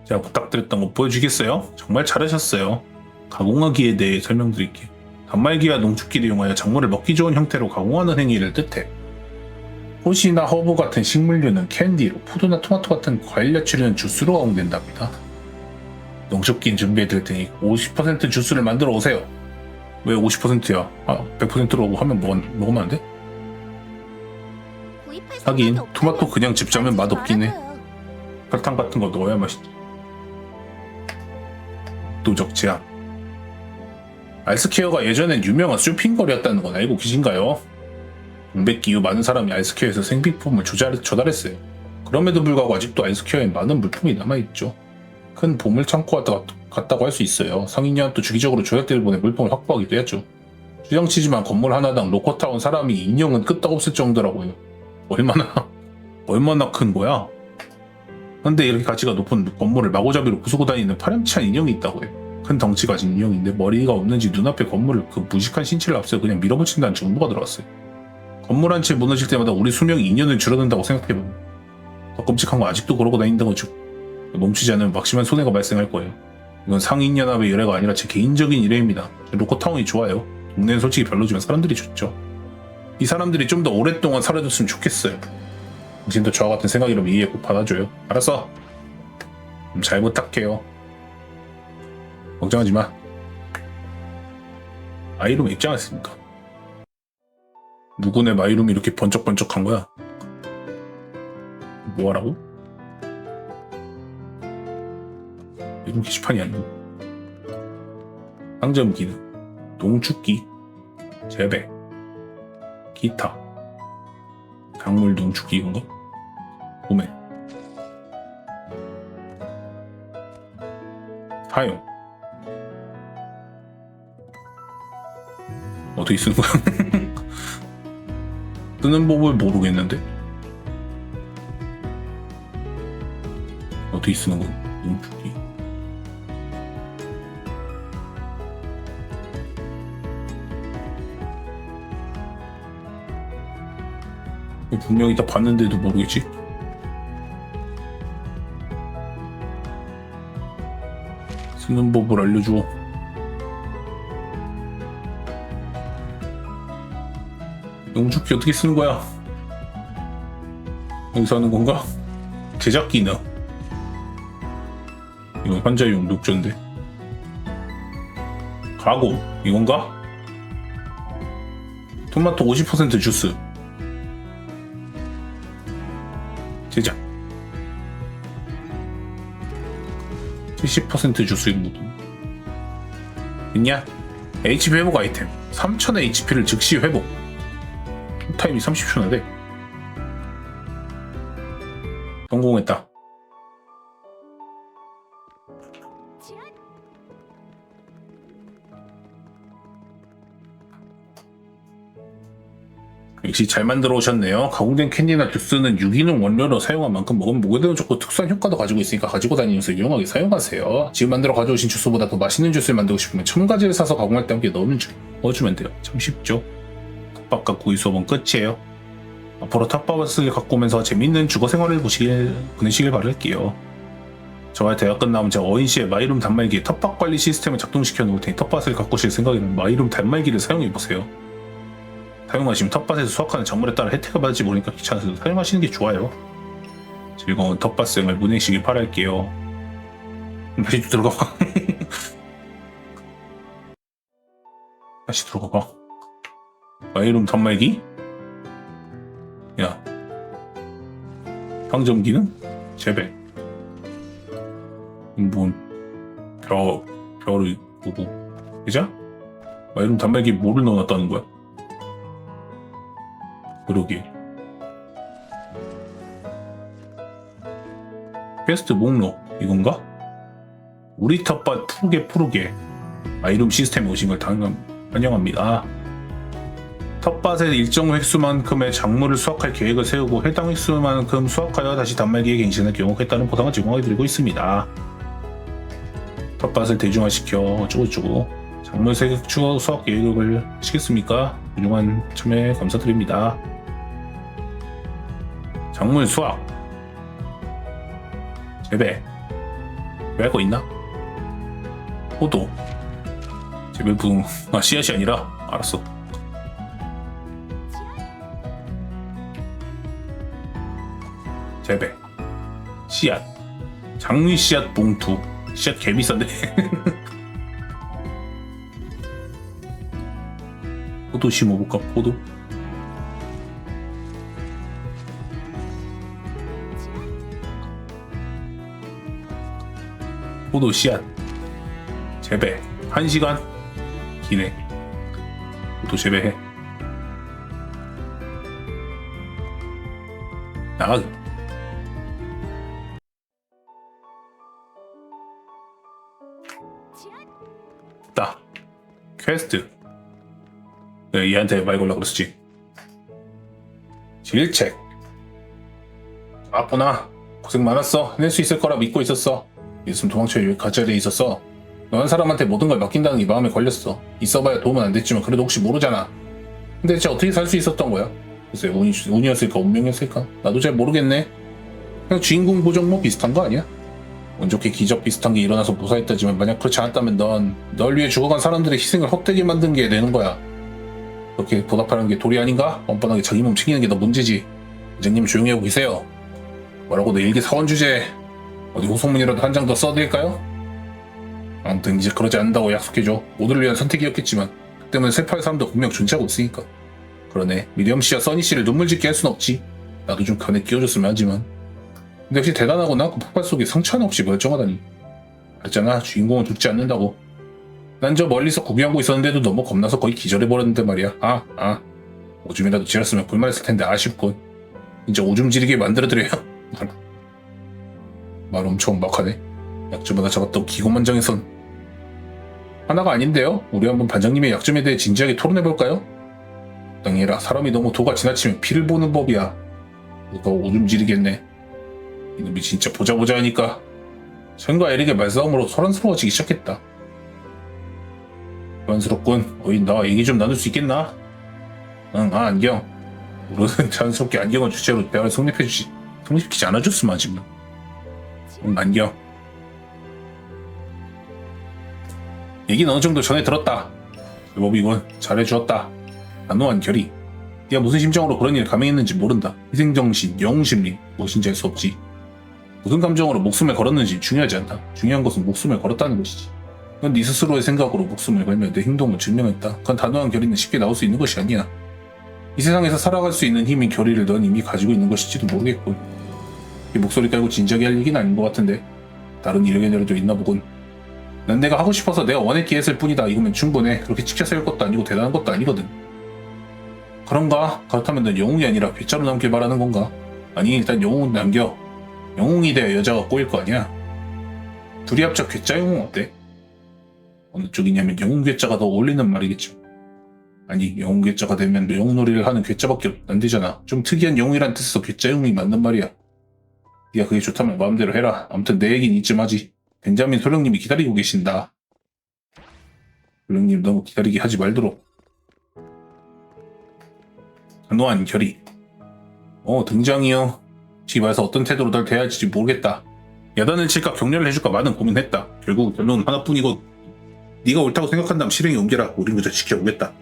제가 부탁드렸던 거 보여주겠어요? 정말 잘하셨어요. 가공하기에 대해 설명드릴게요. 단말기와 농축기를 이용하여 작물을 먹기 좋은 형태로 가공하는 행위를 뜻해. 호시나 허브 같은 식물류는 캔디로, 푸드나 토마토 같은 과일 야채류는 주스로 가공된답니다. 농축기는 준비해드릴 테니 50% 주스를 만들어 오세요. 왜 50%야? 100%로 하면 먹으면 안 돼? 구입할 하긴 생각이 없다면 토마토 그냥 집자면 맛없긴 해. 말아줘요. 설탕 같은 거 넣어야 맛있지. 도적 제한. 알스케어가 예전엔 유명한 쇼핑거리였다는 건 알고 계신가요? 공백기 이후 많은 사람이 알스케어에서 생필품을 조달했어요. 그럼에도 불구하고 아직도 알스케어엔 많은 물품이 남아있죠. 큰 보물 창고 같다고 할 수 있어요. 상인 연합도 주기적으로 조약들을 보내 물품을 확보하기도 했죠. 주정치지만 건물 하나당 로코타운 사람이 인형은 끄떡없을 정도라고요. 얼마나 큰 거야? 근데 이렇게 가치가 높은 건물을 마구잡이로 부수고 다니는 파렴치한 인형이 있다고 해요. 큰 덩치 가진 인형인데 머리가 없는지 눈앞에 건물을 그 무식한 신체를 앞서 그냥 밀어붙인다는 정보가 들어왔어요. 건물 한 채 무너질 때마다 우리 수명이 2년을 줄어든다고 생각해보면 더 끔찍한 건 아직도 그러고 다닌다는 거죠. 멈추지 않으면 막심한 손해가 발생할 거예요. 이건 상인연합의 의뢰가 아니라 제 개인적인 의뢰입니다. 로코타운이 좋아요. 동네는 솔직히 별로지만 사람들이 좋죠. 이 사람들이 좀 더 오랫동안 살아줬으면 좋겠어요. 당신도 저와 같은 생각이라면 이해 꼭 받아줘요. 알았어. 잘 부탁해요. 걱정하지 마. 마이룸 읽지 않았습니까? 누구네 마이룸이 이렇게 번쩍번쩍한 거야? 뭐하라고? 이런 게시판이 아니고. 상점 기능, 농축기, 재배, 기타, 작물 농축기 이건가? 구매, 사용. 어떻게 쓰는 거야? 쓰는 법을 모르겠는데? 어떻게 쓰는 거야? 농축기. 분명히 다 봤는데도 모르겠지? 쓰는 법을 알려줘. 농축기 어떻게 쓰는 거야? 여기서 하는 건가? 제작 기능. 이건 환자용 녹조인데. 가공 이건가? 토마토 50% 주스. 제작 70% 주스 인무도 있냐? HP 회복 아이템 3000의 HP를 즉시 회복. 타임이 30초나 돼. 성공했다. 역시 잘 만들어 오셨네요. 가공된 캔디나 주스는 유기농 원료로 사용한 만큼 먹으면 목에도 좋고 특수한 효과도 가지고 있으니까 가지고 다니면서 유용하게 사용하세요. 지금 만들어 가져오신 주스보다 더 맛있는 주스를 만들고 싶으면 첨가제를 사서 가공할 때 함께 넣어주면 돼요. 참 쉽죠? 텃밥 가꾸기 수업은 끝이에요. 앞으로 텃밥을 갖고 오면서 재밌는 주거 생활을 보내시길 바랄게요. 저와 대학 끝나면 제가 어인시의 마이룸 단말기에 텃밥 관리 시스템을 작동시켜 놓을 테니 텃밭을 가꾸실 생각에는 마이룸 단말기를 사용해보세요. 사용하시면 텃밭에서 수확하는 작물에 따라 혜택을 받을지 모르니까 귀찮아서 사용하시는 게 좋아요. 즐거운 텃밭 생활 보내시길 바랄게요. 다시 들어가봐. 다시 들어가봐. 마이룸 단말기? 야, 방점 기능? 재배. 별을 보고 그자? 마이룸 단말기 뭐를 넣어놨다는 거야? 그러게. 퀘스트 목록 이건가? 우리 텃밭 푸르게 마이룸 시스템에 오신 걸 환영합니다. 텃밭의 일정 획수만큼의 작물을 수확할 계획을 세우고 해당 획수만큼 수확하여 다시 단말기에 갱신을 경험했다는 보상을 제공해드리고 있습니다. 텃밭을 대중화시켜 어쩌고저쩌고 작물 세격 추가 수확 계획을 하시겠습니까? 훌륭한 참여 감사드립니다. 작물 수확 재배 왜 할 거 있나? 포도 재배 부흥 씨앗이 아니라 알았어. 재배 씨앗 장미 씨앗 봉투 씨앗 개비싼데. 포도 심어볼까? 포도 씨앗 재배 1시간 기내 포도 재배해. 나가기 다 퀘스트. 얘한테 말 걸라 그랬지. 질책. 아프나 고생 많았어. 해낼 수 있을 거라 믿고 있었어. 있으면 도망쳐야 여기까지 자리에 있었어. 너 한 사람한테 모든 걸 맡긴다는 게 마음에 걸렸어. 있어봐야 도움은 안 됐지만 그래도 혹시 모르잖아. 근데 대체 어떻게 살 수 있었던 거야? 글쎄 운이었을까 운명이었을까? 나도 잘 모르겠네. 그냥 주인공 보정모 비슷한 거 아니야? 운 좋게 기적 비슷한 게 일어나서 무사했다지만 만약 그렇지 않았다면 널 위해 죽어간 사람들의 희생을 헛되게 만든 게 되는 거야. 그렇게 보답하는 게 도리 아닌가? 뻔뻔하게 자기 몸 챙기는 게 더 문제지. 회장님 조용히 하고 계세요. 뭐라고 내 일기 사원 주제에 어디 호소문이라도 한 장 더 써드릴까요? 아무튼 이제 그러지 않는다고 약속해줘. 모두를 위한 선택이었겠지만 그 때문에 슬퍼할 사람도 분명 존재하고 있으니까. 그러네. 미리엄 씨와 써니 씨를 눈물 짓게 할 순 없지. 나도 좀 견해 끼워줬으면 하지만. 근데 역시 대단하구나. 그 폭발 속에 상처 하나 없이 멀쩡하다니. 알잖아. 주인공은 죽지 않는다고. 난 저 멀리서 구경하고 있었는데도 너무 겁나서 거의 기절해버렸는데 말이야. 오줌이라도 지렸으면 볼만했을 텐데 아쉽군. 진짜 오줌 지르게 만들어드려요. 말 엄청 막하네. 약점마다 잡았다고 기고만장해선 하나가 아닌데요? 우리 한번 반장님의 약점에 대해 진지하게 토론해볼까요? 당해라. 사람이 너무 도가 지나치면 피를 보는 법이야. 누가 오줌 지르겠네. 이놈이 진짜 보자 하니까 션과 에릭의 말싸움으로 소란스러워지기 시작했다. 소란스럽군. 어이 나 얘기 좀 나눌 수 있겠나? 응, 안경. 우리는 자연스럽게 안경을 주제로 대화를 성립시키지 않아줬으면 하지 뭐. 안경. 얘기는 어느 정도 전에 들었다. 제법이군. 잘해주었다. 단호한 결의. 네가 무슨 심정으로 그런 일을 감행했는지 모른다. 희생정신, 영웅심리, 무엇인지 알 수 없지. 무슨 감정으로 목숨을 걸었는지 중요하지 않다. 중요한 것은 목숨을 걸었다는 것이지. 넌 네 스스로의 생각으로 목숨을 걸며 내 행동을 증명했다. 그건 단호한 결의는 쉽게 나올 수 있는 것이 아니야. 이 세상에서 살아갈 수 있는 힘인 결의를 넌 이미 가지고 있는 것일지도 모르겠군. 이 목소리 깔고 진지하게 할 얘기는 아닌 것 같은데 다른 이력에도 있나 보군. 난 내가 하고 싶어서 내가 원했기에 했을 뿐이다. 이거면 충분해. 그렇게 지켜 세울 것도 아니고 대단한 것도 아니거든. 그런가? 그렇다면 넌 영웅이 아니라 괴짜로 남길 바라는 건가? 아니 일단 영웅은 남겨. 영웅이 돼야 여자가 꼬일 거 아니야. 둘이 합쳐 괴짜 영웅 어때? 어느 쪽이냐면 영웅 괴짜가 더 어울리는 말이겠죠. 아니 영웅 괴짜가 되면 영웅놀이를 하는 괴짜밖에 안 되잖아. 좀 특이한 영웅이란 뜻에서 괴짜영웅이 맞는 말이야. 네가 그게 좋다면 마음대로 해라. 아무튼 내 얘기는 이쯤 하지. 벤자민 소령님이 기다리고 계신다. 소령님 너무 기다리게 하지 말도록. 단호한 결의. 등장이요. 지금 와서 어떤 태도로 널 대할지 모르겠다. 야단을 칠까 격려를 해줄까 많은 고민했다. 결국 결론은 하나뿐이고 네가 옳다고 생각한다면 실행에 옮겨라. 우린 그저 지켜보겠다.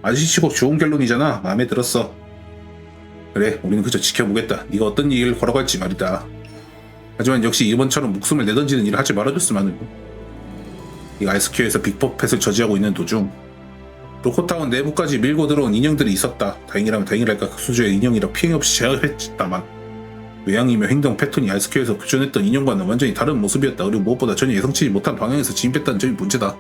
아저씨치고 좋은 결론이잖아. 마음에 들었어. 그래, 우리는 그저 지켜보겠다. 네가 어떤 일을 걸어갈지 말이다. 하지만 역시 이번처럼 목숨을 내던지는 일을 하지 말아줬으면 하는. 네가 아이스큐에서 빅퍼펫을 저지하고 있는 도중 로코타운 내부까지 밀고 들어온 인형들이 있었다. 다행이라면 다행이랄까 극수주의 인형이라 피해 없이 제압했다만 외향이며 행동 패턴이 아이스큐에서 교전했던 인형과는 완전히 다른 모습이었다. 그리고 무엇보다 전혀 예상치 못한 방향에서 진입했다는 점이 문제다.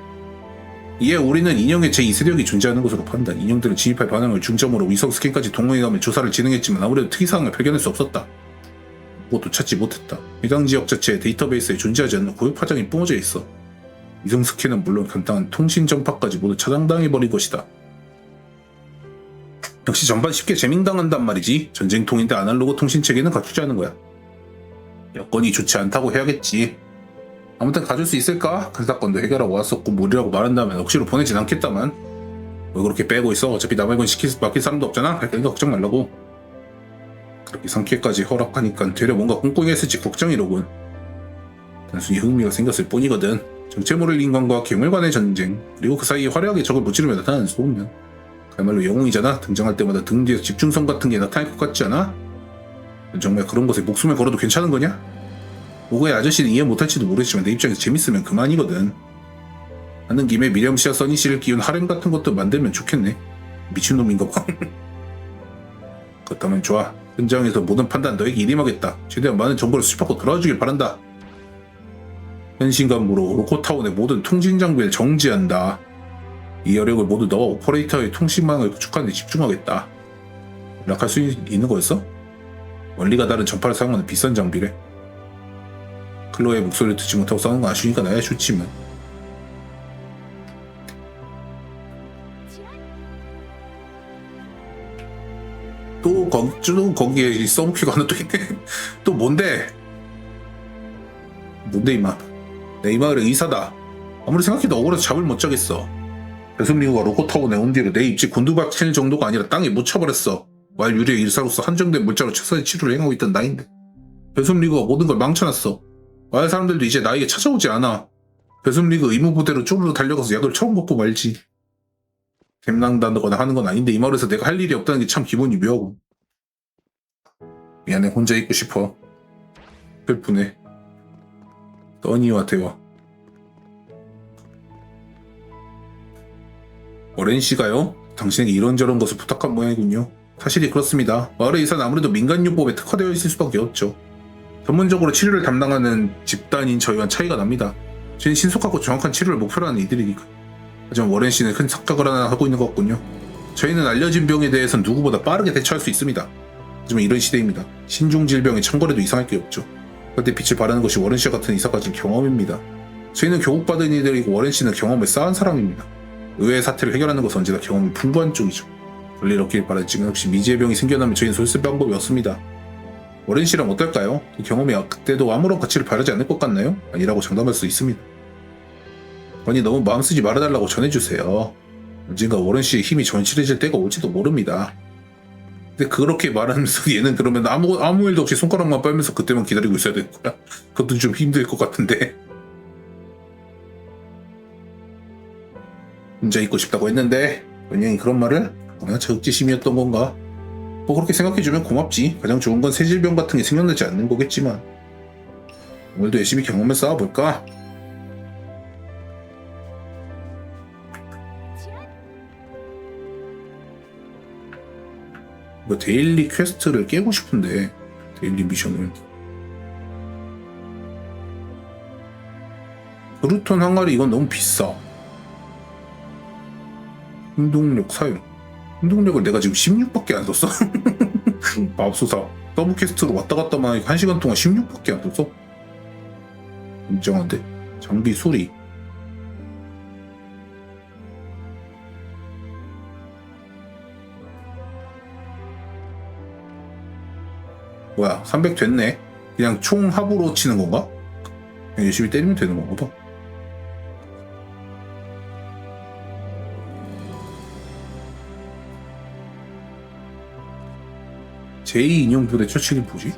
이에 우리는 인형의 제2세력이 존재하는 것으로 판단. 인형들은 진입할 반응을 중점으로 위성 스캔까지 동원해가며 조사를 진행했지만 아무래도 특이사항을 발견할 수 없었다. 무엇도 찾지 못했다. 해당 지역 자체의 데이터베이스에 존재하지 않는 고유 파장이 뿜어져 있어. 위성 스캔은 물론 간단한 통신 전파까지 모두 차단당해버릴 것이다. 역시 전반 쉽게 재밍당한단 말이지. 전쟁통인데 아날로그 통신체계는 갖추지 않은 거야. 여건이 좋지 않다고 해야겠지. 아무튼 가줄 수 있을까? 그 사건도 해결하고 왔었고 무리라고 말한다면 억지로 보내진 않겠다만. 왜 그렇게 빼고 있어? 어차피 남의 건 맡길 사람도 없잖아. 할 테니까 걱정 말라고. 그렇게 상쾌까지 허락하니까 되려 뭔가 꿍꿍이 했을지 걱정이로군. 단순히 흥미가 생겼을 뿐이거든. 정체 모를 인간과 괴물간의 전쟁, 그리고 그 사이에 화려하게 적을 무찌르며 나타나는 소음면. 그야말로 영웅이잖아. 등장할 때마다 등 뒤에 집중성 같은 게 나타날 것 같지 않아? 정말 그런 것에 목숨을 걸어도 괜찮은 거냐? 오거의 아저씨는 이해 못할지도 모르겠지만 내 입장에서 재밌으면 그만이거든. 하는 김에 미렴씨와 써니씨를 끼운 하렘 같은 것도 만들면 좋겠네. 미친놈인가 봐. 그렇다면 좋아. 현장에서 모든 판단 너에게 일임하겠다. 최대한 많은 정보를 수집하고 돌아와주길 바란다. 현신감으로 로코타운의 모든 통신 장비를 정지한다. 이 여력을 모두 너와 오퍼레이터의 통신망을 구축하는 데 집중하겠다. 연락할 수 있는 거였어? 원리가 다른 전파를 사용하는 비싼 장비래. 클로의 목소리를 듣지 못하고 싸우는 건 아쉬우니까 나야 좋지만. 또 거기에 써먹기가 하나 또 있네. 또 뭔데? 뭔데 이마? 내 이 마을의 의사다. 아무리 생각해도 억울해서 잠을 못 자겠어. 배송리그가 로코타운에 온 뒤로 내 입지 곤두박질 정도가 아니라 땅에 묻혀버렸어. 왈 유리의 일사로서 한정된 물자로 최선의 치료를 행하고 있던 나인데 배송리그가 모든 걸 망쳐놨어. 왈 사람들도 이제 나에게 찾아오지 않아. 배송리그 의무부대로 쪼르르 달려가서 약을 처음 먹고 말지. gem낭다거나 하는 건 아닌데 이 마을에서 내가 할 일이 없다는 게 참 기분이 묘하고. 미안해, 혼자 있고 싶어. 슬프네. 써니와 대화. 오렌씨가요? 당신에게 이런저런 것을 부탁한 모양이군요. 사실이 그렇습니다. 마을의 의사는 아무래도 민간요법에 특화되어 있을 수밖에 없죠. 전문적으로 치료를 담당하는 집단인 저희와 차이가 납니다. 저희는 신속하고 정확한 치료를 목표로 하는 이들이니까. 하지만 워렌씨는 큰 착각을 하나 하고 있는 것 같군요. 저희는 알려진 병에 대해서는 누구보다 빠르게 대처할 수 있습니다. 하지만 이런 시대입니다. 신종 질병의 창궐에도 이상할 게 없죠. 그때 빛을 발하는 것이 워렌씨 같은 의사가 가진 경험입니다. 저희는 교육받은 이들이고 워렌씨는 경험을 쌓은 사람입니다. 의외의 사태를 해결하는 것은 언제나 경험이 풍부한 쪽이죠. 별일 없길 바라지만 혹시 미지의 병이 생겨나면 저희는 손쓸 방법이 없습니다. 워렌씨랑 어떨까요? 그 경험이 그때도 아무런 가치를 바라지 않을 것 같나요? 아니라고 장담할 수 있습니다. 아니 너무 마음 쓰지 말아달라고 전해주세요. 언젠가 워렌씨의 힘이 전실해질 때가 올지도 모릅니다. 근데 그렇게 말하면서 얘는 그러면 아무 일도 없이 손가락만 빨면서 그때만 기다리고 있어야 되는 거야? 그것도 좀 힘들 것 같은데. 혼자 있고 싶다고 했는데 원영이 그런 말을? 그냥 자격지심이었던 건가? 뭐 그렇게 생각해주면 고맙지. 가장 좋은 건 새 질병 같은 게 생겨나지 않는 거겠지만 오늘도 열심히 경험을 쌓아볼까? 뭐 데일리 퀘스트를 깨고 싶은데 데일리 미션을 그루톤 항아리 이건 너무 비싸. 행동력 사용. 행동력을 내가 지금 16밖에 안 썼어? 맙소사. 서브 퀘스트로 왔다 갔다만 하니까 1시간 동안 16밖에 안 썼어? 인정한데? 장비 수리. 뭐야 300 됐네. 그냥 총 합으로 치는 건가? 그냥 열심히 때리면 되는 건가 봐. 제2인용부대 처치기 뭐지?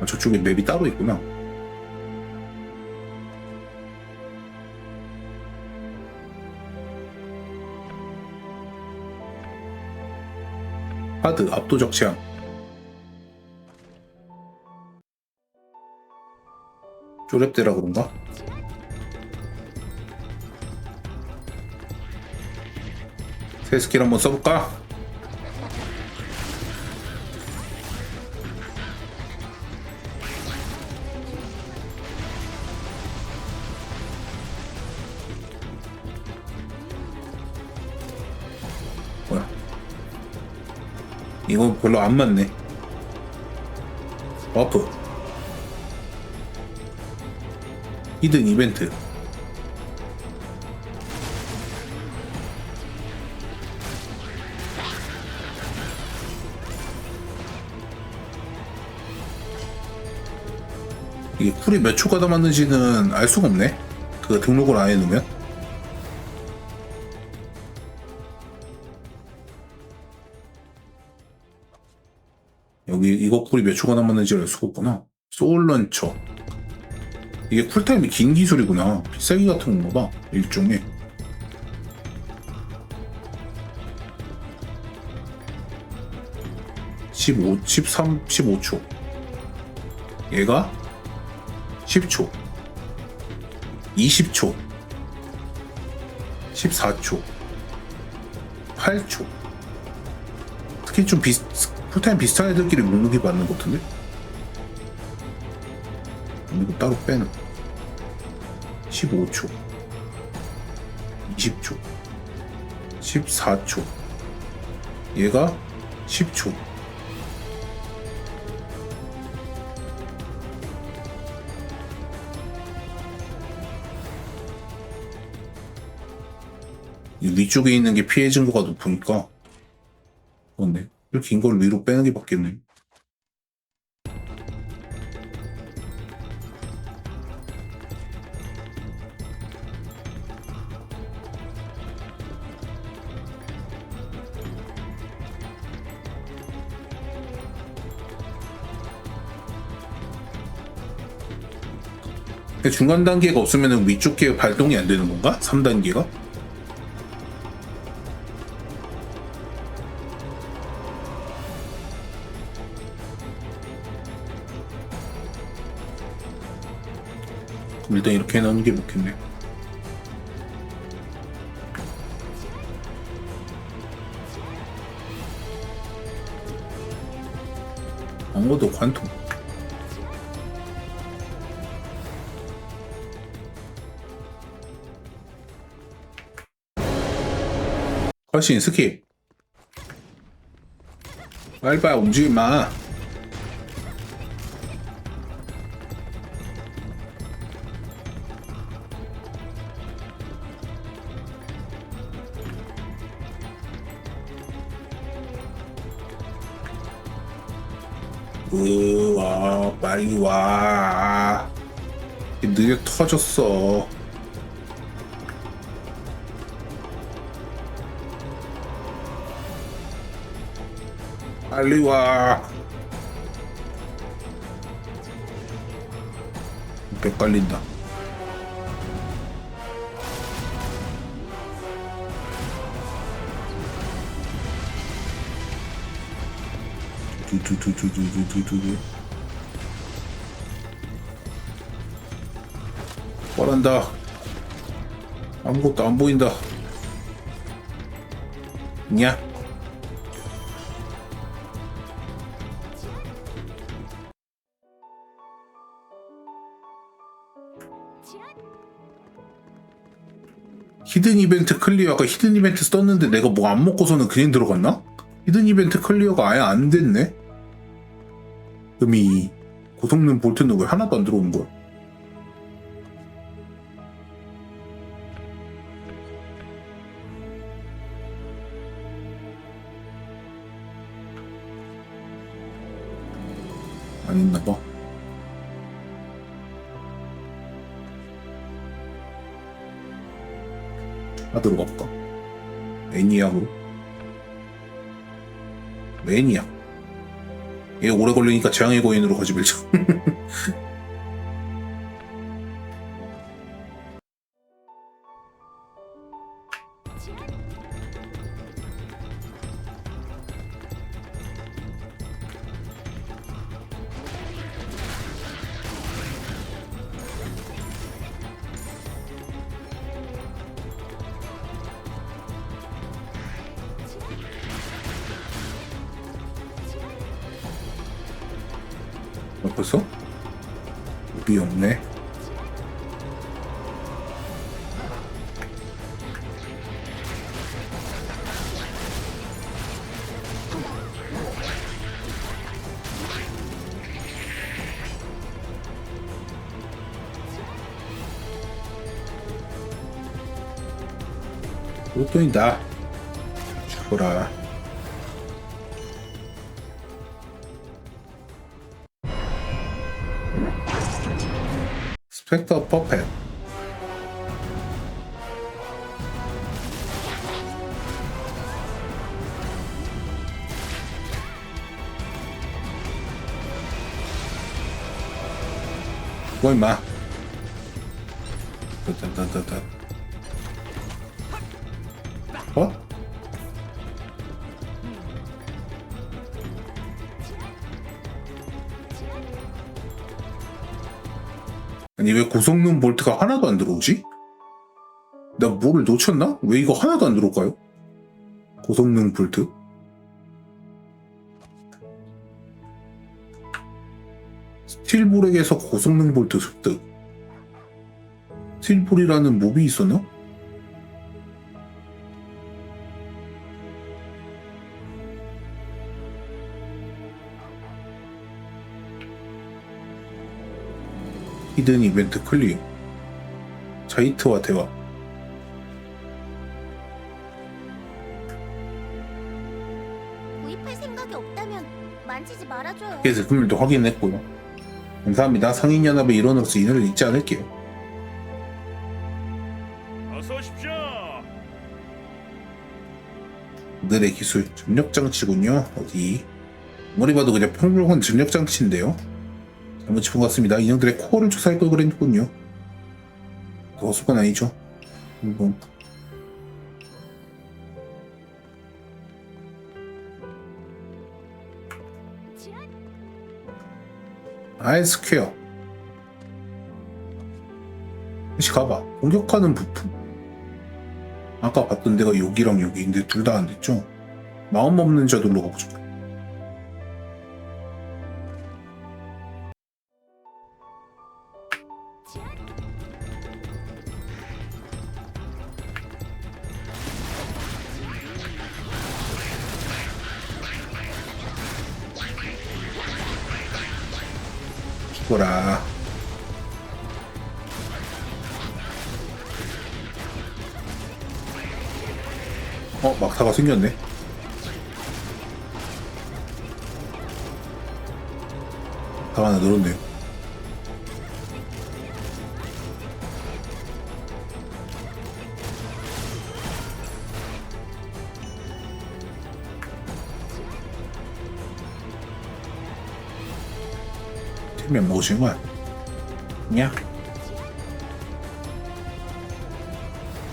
아, 저쪽에 맵이 따로 있구나. 하드 압도적 취향. 쪼렙대라 그런가? 새 스킬 한번 써볼까? 뭐야? 이거 별로 안 맞네. 버프 히든 이벤트. 이게 쿨이 몇 초가 더 맞는지는 알 수가 없네. 그 등록을 안 해놓으면. 여기 이거 쿨이 몇 초가 남았는지 알 수가 없구나. 소울 런처. 이게 쿨타임이 긴 기술이구나. 필살기 같은 건가 봐. 일종의. (15, 13, 15초) 얘가 10초 20초 14초 8초. 특히 좀 쿨타임 비슷한 애들끼리 묵묵히 받는 것 같은데? 이거 따로 빼는 15초 20초 14초 얘가 10초. 이 위쪽에 있는 게 피해 증거가 높으니까 그렇네. 이렇게 긴 걸 위로 빼는 게 맞겠네. 중간 단계가 없으면 위쪽 게 발동이 안 되는 건가? 3단계가? 그럼 일단 이렇게 해놓는 게 좋겠네. 아무것도 관통. 훨씬 스킵. 빨리빨리 움직임 마. 와, 빨리 와. 느려 터졌어. 빨리 와. 백 깔린다. 두두두두두두두두. 뻔한다. 아무것도 안 보인다. 냐? 히든 이벤트 클리어. 아까 히든 이벤트 썼는데 내가 뭐 안 먹고서는 그냥 들어갔나? 히든 이벤트 클리어가 아예 안 됐네? 음이 고성능 볼트는 왜 하나도 안 들어오는 거야? 안 있나봐. 하드로 갈까? 매니악으로? 매니악. 얘 오래 걸리니까 재앙의 거인으로 가지 말자. 벌써? 우비 없네. 로또이다. 죽어라. 스펙터 퍼펫. 뭐 임마. 따따따따. 어? 아니 왜 고성능 볼트가 하나도 안 들어오지? 나 뭐를 놓쳤나? 왜 이거 하나도 안 들어올까요? 고성능 볼트? 스틸볼에게서 고성능 볼트 습득. 스틸볼이라는 몹이 있었나? 히든 이벤트 클리어. 자이트와 대화. 구입할 생각이 없다면 만지지 말아줘요. 그래서 금일도 확인했고요. 감사합니다. 상인연합의 일원으로서 인연을 잊지 않을게요. 어서 오십시오. 오늘의 기술 전력장치군요. 어디? 머리 봐도 그냥 평범한 전력장치인데요. 잘못 짚은 것 같습니다. 인형들의 코어를 조사할 걸 그랬군요. 어수건 아니죠? 한번. 아이스퀘어. 다시 가봐. 공격하는 부품. 아까 봤던 데가 여기랑 여기인데 둘 다 안 됐죠? 마음 없는 자들로 가보죠. 죽어라. 막타가 생겼네. 다 하나 늘었네요. 팀면 무엇인 거야? 냐?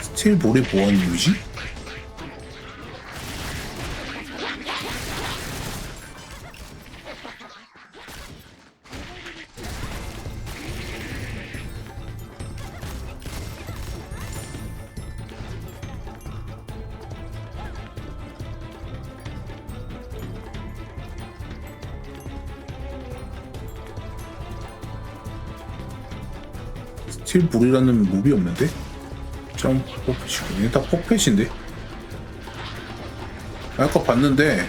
스틸볼이 뭐하는 이유지? 스틸볼이라는 몹이 없는데? 점 퍼펫이군요. 다 퍼펫인데? 아까 봤는데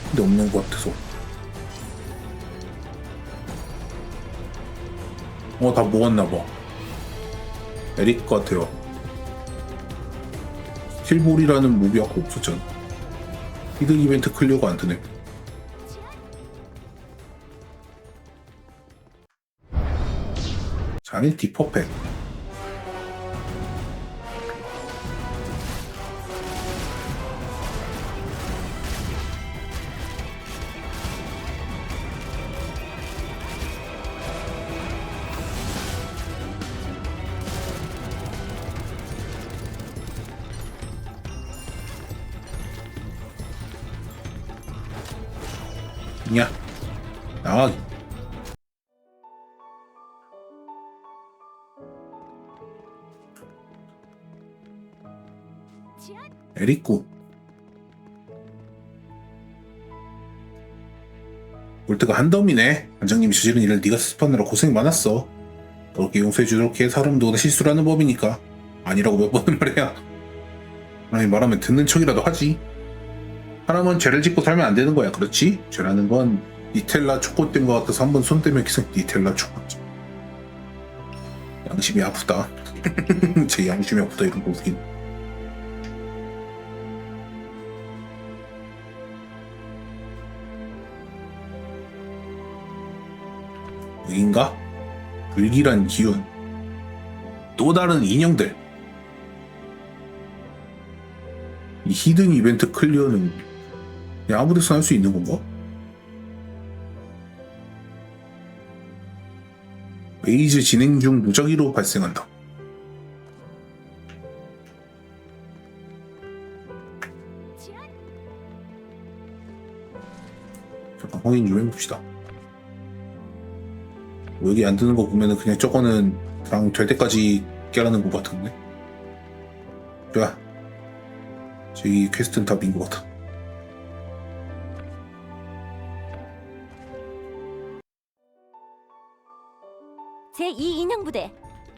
근데 없는 것 같아서 다 모았나봐. 에릭 것 같아요. 스틸볼이라는 무비 아까 없었잖아. 히든 이벤트 클리어가 안 뜨네. 자네 디퍼팩. 야, 나와. 에리꾸. 볼트가 한덤이네. 관장님이 저지른 일을 네가 수습하느라 고생이 많았어. 그렇게 용서해주도록 해. 사람도 실수를 하는 법이니까. 아니라고 몇 번은 말이야. 사람이 말하면 듣는 척이라도 하지. 사람은 죄를 짓고 살면 안 되는 거야. 그렇지? 죄라는 건 니텔라 초코된 것 같아서 한번 손 떼면 기생 니텔라 초코. 양심이 아프다. 제 양심이 아프다 이런 거 웃긴. 여긴가? 불길한 기운. 또 다른 인형들. 이 히든 이벤트 클리어는 그냥 아무 데서나 할 수 있는 건가? 메이즈 진행 중 무작위로 발생한다. 잠깐 확인 좀 해봅시다. 뭐 여기 안 뜨는 거 보면은 그냥 저거는 그냥 될 때까지 깨라는 것 같은데. 야, 저기 퀘스트는 다 빈 것 같아. 제2인형 부대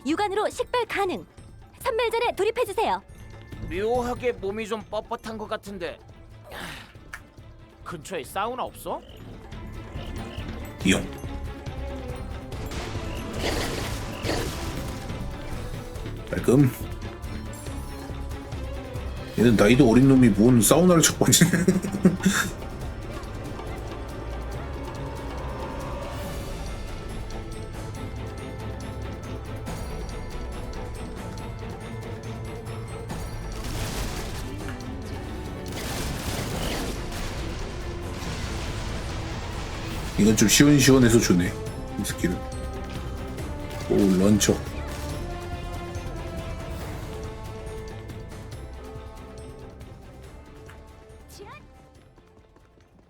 육안으로 식별 가능. 선멸전에 돌입해주세요. 묘하게 몸이 좀 뻣뻣한 것 같은데 근처에 사우나 없어? 이용. 깔끔. 얘는 나이도 어린 놈이 뭔 사우나를 자꾸 하지네. 이건 좀 시원시원해서 좋네. 이 스킬은. 오, 런처.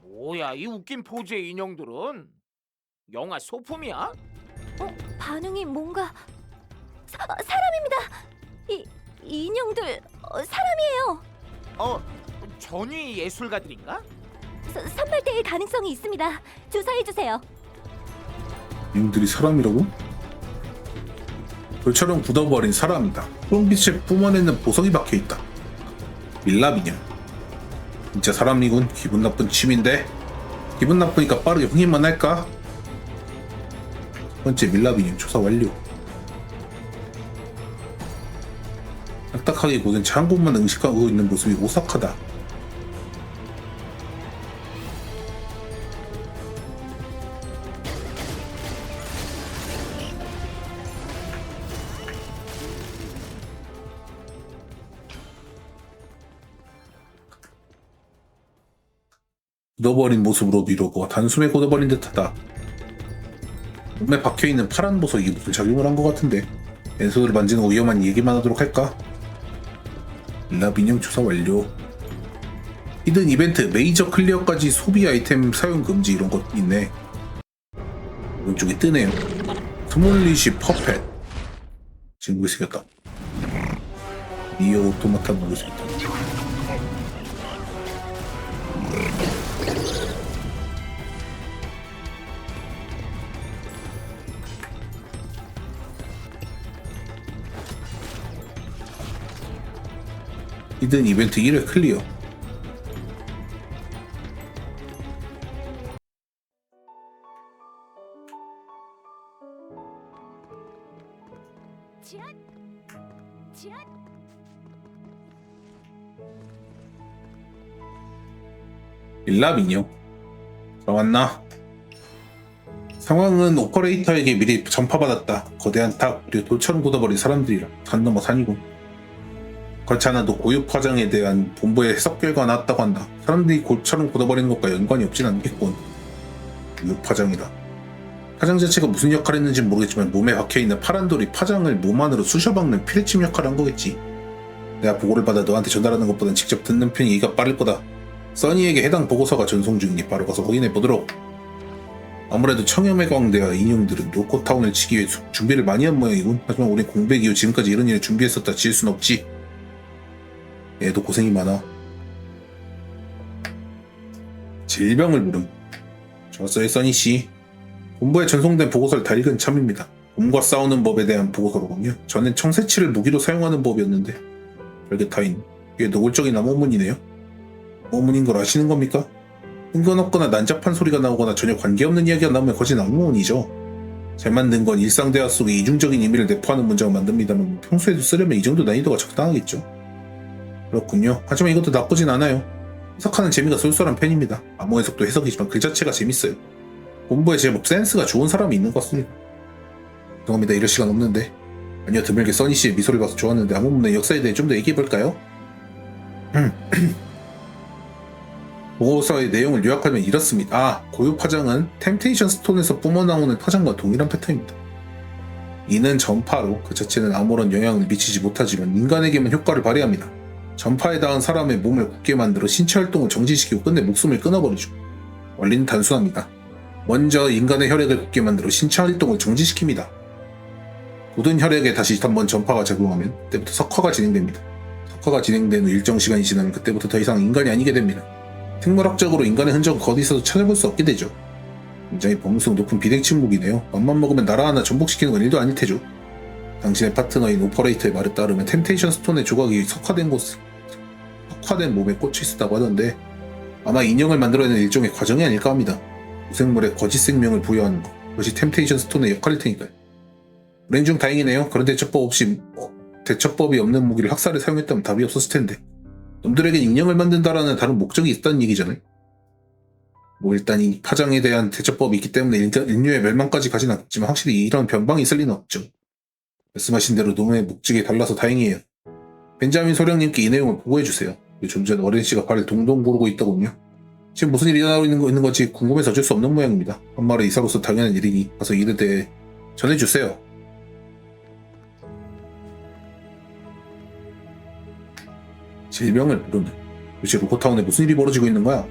뭐야 이 웃긴 포즈의 인형들은? 영화 소품이야? 반응이 뭔가 사람입니다. 이 인형들 사람이에요. 전위 예술가들인가? 선발대일 가능성이 있습니다. 조사해주세요. 인들이 사람이라고? 별처럼 굳어버린 사람이다. 푸른빛을 뿜어내는 보석이 박혀있다. 밀랍이냐? 진짜 사람이군. 기분 나쁜 취미인데. 기분 나쁘니까 빠르게 확인만 할까? 첫 번째 밀랍이냐 조사 완료. 딱딱하게 굳은 차 한 곳만 응식하고 있는 모습이 오싹하다. 굳어버린 모습으로 미루고 단숨에 굳어버린 듯하다. 몸에 박혀있는 파란 보석이 무슨 작용을 한 것 같은데. 엔소를 만지는 거 위험한 얘기만 하도록 할까? 밀랍 인형 조사 완료. 히든 이벤트 메이저 클리어까지 소비 아이템 사용 금지 이런 것 있네. 오른쪽에 뜨네요. 스몰리시 퍼펫. 지금 보기 생겼다. 니어 오토마타 보기 생겼다. 히든 이벤트 1회 클리어. 일랍 인형. 나왔나? 상황은 오퍼레이터에게 미리 전파받았다. 거대한 탑, 그리고 돌처럼 굳어버린 사람들이라. 산 넘어 산이군. 그렇지 않아도 고유 파장에 대한 본부의 해석 결과가 나왔다고 한다. 사람들이 골처럼 굳어버리는 것과 연관이 없진 않겠군. 고유 파장이다. 파장 자체가 무슨 역할을 했는지 모르겠지만 몸에 박혀있는 파란 돌이 파장을 몸 안으로 쑤셔박는 피뢰침 역할을 한 거겠지. 내가 보고를 받아 너한테 전달하는 것보단 직접 듣는 편이 이가 빠를 거다. 써니에게 해당 보고서가 전송 중이니 바로 가서 확인해보도록. 아무래도 청염의광대와 인형들은 로코타운을 치기 위해 준비를 많이 한 모양이군. 하지만 우린 공백 이후 지금까지 이런 일을 준비했었다 지을 순 없지. 얘도 고생이 많아. 질병을 물음. 좋았어요, 써니씨. 본부에 전송된 보고서를 다 읽은 참입니다. 곰과 싸우는 법에 대한 보고서로군요. 전엔 청새치를 무기로 사용하는 법이었는데 별게 다인. 꽤 노골적인 암호문이네요. 암호문인 걸 아시는 겁니까? 흥건없거나 난잡한 소리가 나오거나 전혀 관계없는 이야기가 나오면 거진 암호문이죠. 잘 만든 건 일상 대화 속에 이중적인 의미를 내포하는 문장을 만듭니다만 평소에도 쓰려면 이 정도 난이도가 적당하겠죠. 그렇군요. 하지만 이것도 나쁘진 않아요. 해석하는 재미가 쏠쏠한 편입니다. 암호 해석도 해석이지만 글 자체가 재밌어요. 본부에 제법 센스가 좋은 사람이 있는 것 같습니다. 죄송합니다. 이럴 시간 없는데. 아니요, 드물게 써니씨의 미소를 봐서 좋았는데 암호문의 역사에 대해 좀 더 얘기해볼까요? 보고서의 내용을 요약하면 이렇습니다. 고유 파장은 템테이션 스톤에서 뿜어나오는 파장과 동일한 패턴입니다. 이는 전파로 그 자체는 아무런 영향을 미치지 못하지만 인간에게만 효과를 발휘합니다. 전파에 닿은 사람의 몸을 굳게 만들어 신체 활동을 정지시키고 끝내 목숨을 끊어버리죠. 원리는 단순합니다. 먼저 인간의 혈액을 굳게 만들어 신체 활동을 정지시킵니다. 굳은 혈액에 다시 한번 전파가 작용하면 그때부터 석화가 진행됩니다. 석화가 진행된 후 일정 시간이 지나면 그때부터 더 이상 인간이 아니게 됩니다. 생물학적으로 인간의 흔적은 어디서도 찾아볼 수 없게 되죠. 굉장히 범위성 높은 비행 침묵이네요. 맘만 먹으면 나라 하나 전복시키는 건 일도 아닐 테죠. 당신의 파트너인 오퍼레이터의 말에 따르면 템테이션 스톤의 조각이 석화된 몸에 꽂혀 있었다고 하던데 아마 인형을 만들어내는 일종의 과정이 아닐까 합니다. 무생물에 거짓 생명을 부여하는 것. 그것이 템테이션 스톤의 역할일 테니까요. 불행 중 다행이네요. 그런 대처법이 없는 무기를 학살에 사용했다면 답이 없었을 텐데. 놈들에겐 인형을 만든다라는 다른 목적이 있다는 얘기잖아요. 뭐 일단 이 파장에 대한 대처법이 있기 때문에 인류의 멸망까지 가진 않겠지만 확실히 이런 변방이 있을 리는 없죠. 말씀하신 대로 놈의 목적이 달라서 다행이에요. 벤자민 소령님께 이 내용을 보고해주세요. 좀 전 어린씨가 발을 동동 구르고 있더군요. 지금 무슨 일이 일어나고 있는 건지 궁금해서 어쩔 수 없는 모양입니다. 한말의 이사로서 당연한 일이니 가서 일에 대해 전해주세요. 질병을 부르는. 도대체 로코타운에 무슨 일이 벌어지고 있는 거야?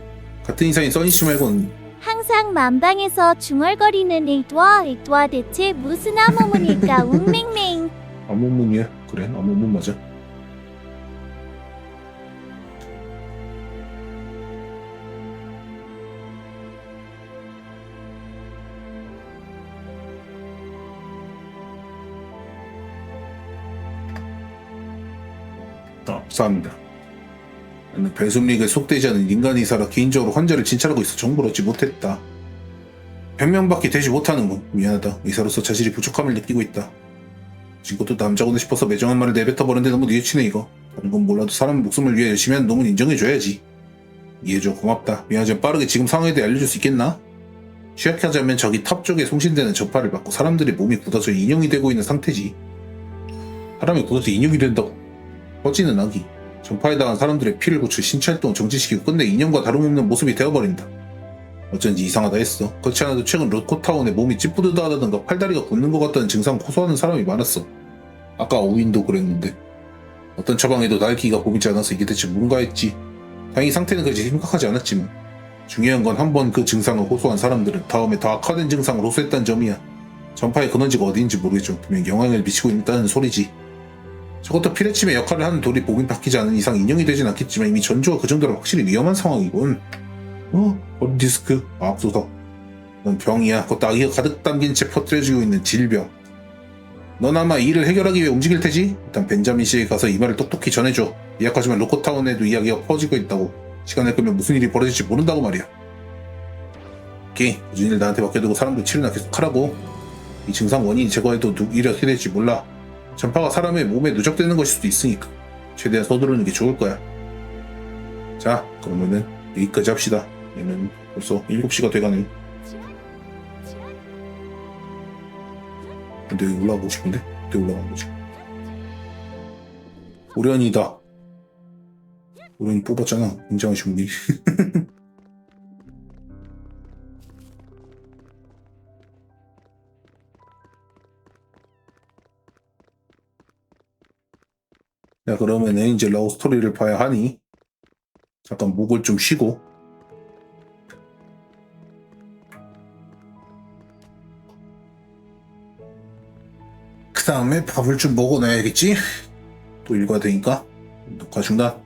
같은 이사인 써니씨 말고는 항상 만방에서 중얼거리는 에이도아 대체 무슨 암호문일까? 웅맹맹. 암호문이야? 그래, 암호문 맞아. 감사합니다. 나는 배숨리그에 속되지 않은 인간이사라 개인적으로 환자를 진찰하고 있어 정보를 얻지 못했다. 변명밖에 되지 못하는군. 미안하다. 의사로서 자질이 부족함을 느끼고 있다. 지금것도 남자구나 싶어서 매정한 말을 내뱉어버렸는데 너무 뉘우치네 이거. 다른 건 몰라도 사람 목숨을 위해 열심히 하는 놈은 인정해줘야지. 이해해줘. 고맙다. 미안하지만 빠르게 지금 상황에 대해 알려줄 수 있겠나? 취약하자면 저기 탑 쪽에 송신되는 전파를 받고 사람들의 몸이 굳어서 인형이 되고 있는 상태지. 사람이 굳어서 인형이 된다고? 꺼지는 아기. 전파에 당한 사람들의 피를 고쳐 신체 활동을 정지시키고 끝내 인형과 다름없는 모습이 되어버린다. 어쩐지 이상하다 했어. 그렇지 않아도 최근 로코타운에 몸이 찌뿌드하다던가 팔다리가 굳는 것 같다는 증상을 호소하는 사람이 많았어. 아까 오윈도 그랬는데. 어떤 처방에도 날기가 보이지 않아서 이게 대체 뭔가 했지. 다행히 상태는 그렇게 심각하지 않았지만 중요한 건 한 번 그 증상을 호소한 사람들은 다음에 더 악화된 증상을 호소했다는 점이야. 전파의 근원지가 어디인지 모르겠지만 분명 영향을 미치고 있다는 소리지. 저것도 피뢰침의 역할을 하는 돌이 몸이 바뀌지 않은 이상 인형이 되진 않겠지만 이미 전조가 그 정도로 확실히 위험한 상황이군. 디스크? 앞서서. 넌 병이야. 그것도 아기가 가득 담긴 채 퍼뜨려지고 있는 질병. 넌 아마 이 일을 해결하기 위해 움직일 테지? 일단 벤자민 씨에게 가서 이 말을 똑똑히 전해줘. 예약하지만 로코타운에도 이야기가 퍼지고 있다고. 시간을 끄면 무슨 일이 벌어질지 모른다고 말이야. 오케이. 무슨 일 나한테 맡겨두고 사람들 치료나 계속하라고. 이 증상 원인이 제거해도 일이 어떻게 될지 몰라. 전파가 사람의 몸에 누적되는 것일 수도 있으니까 최대한 서두르는 게 좋을 거야. 자, 그러면은 여기까지 합시다. 얘는 벌써 7시가 돼가네. 근데 올라가고 싶은데? 어떻게 올라간 거지? 오련이다. 오련이 뽑았잖아. 굉장하신 분이. 야, 그러면은 이제 러브 스토리를 봐야 하니 잠깐 목을 좀 쉬고 그 다음에 밥을 좀 먹어놔야겠지? 또 일과야 되니까 녹화 중단.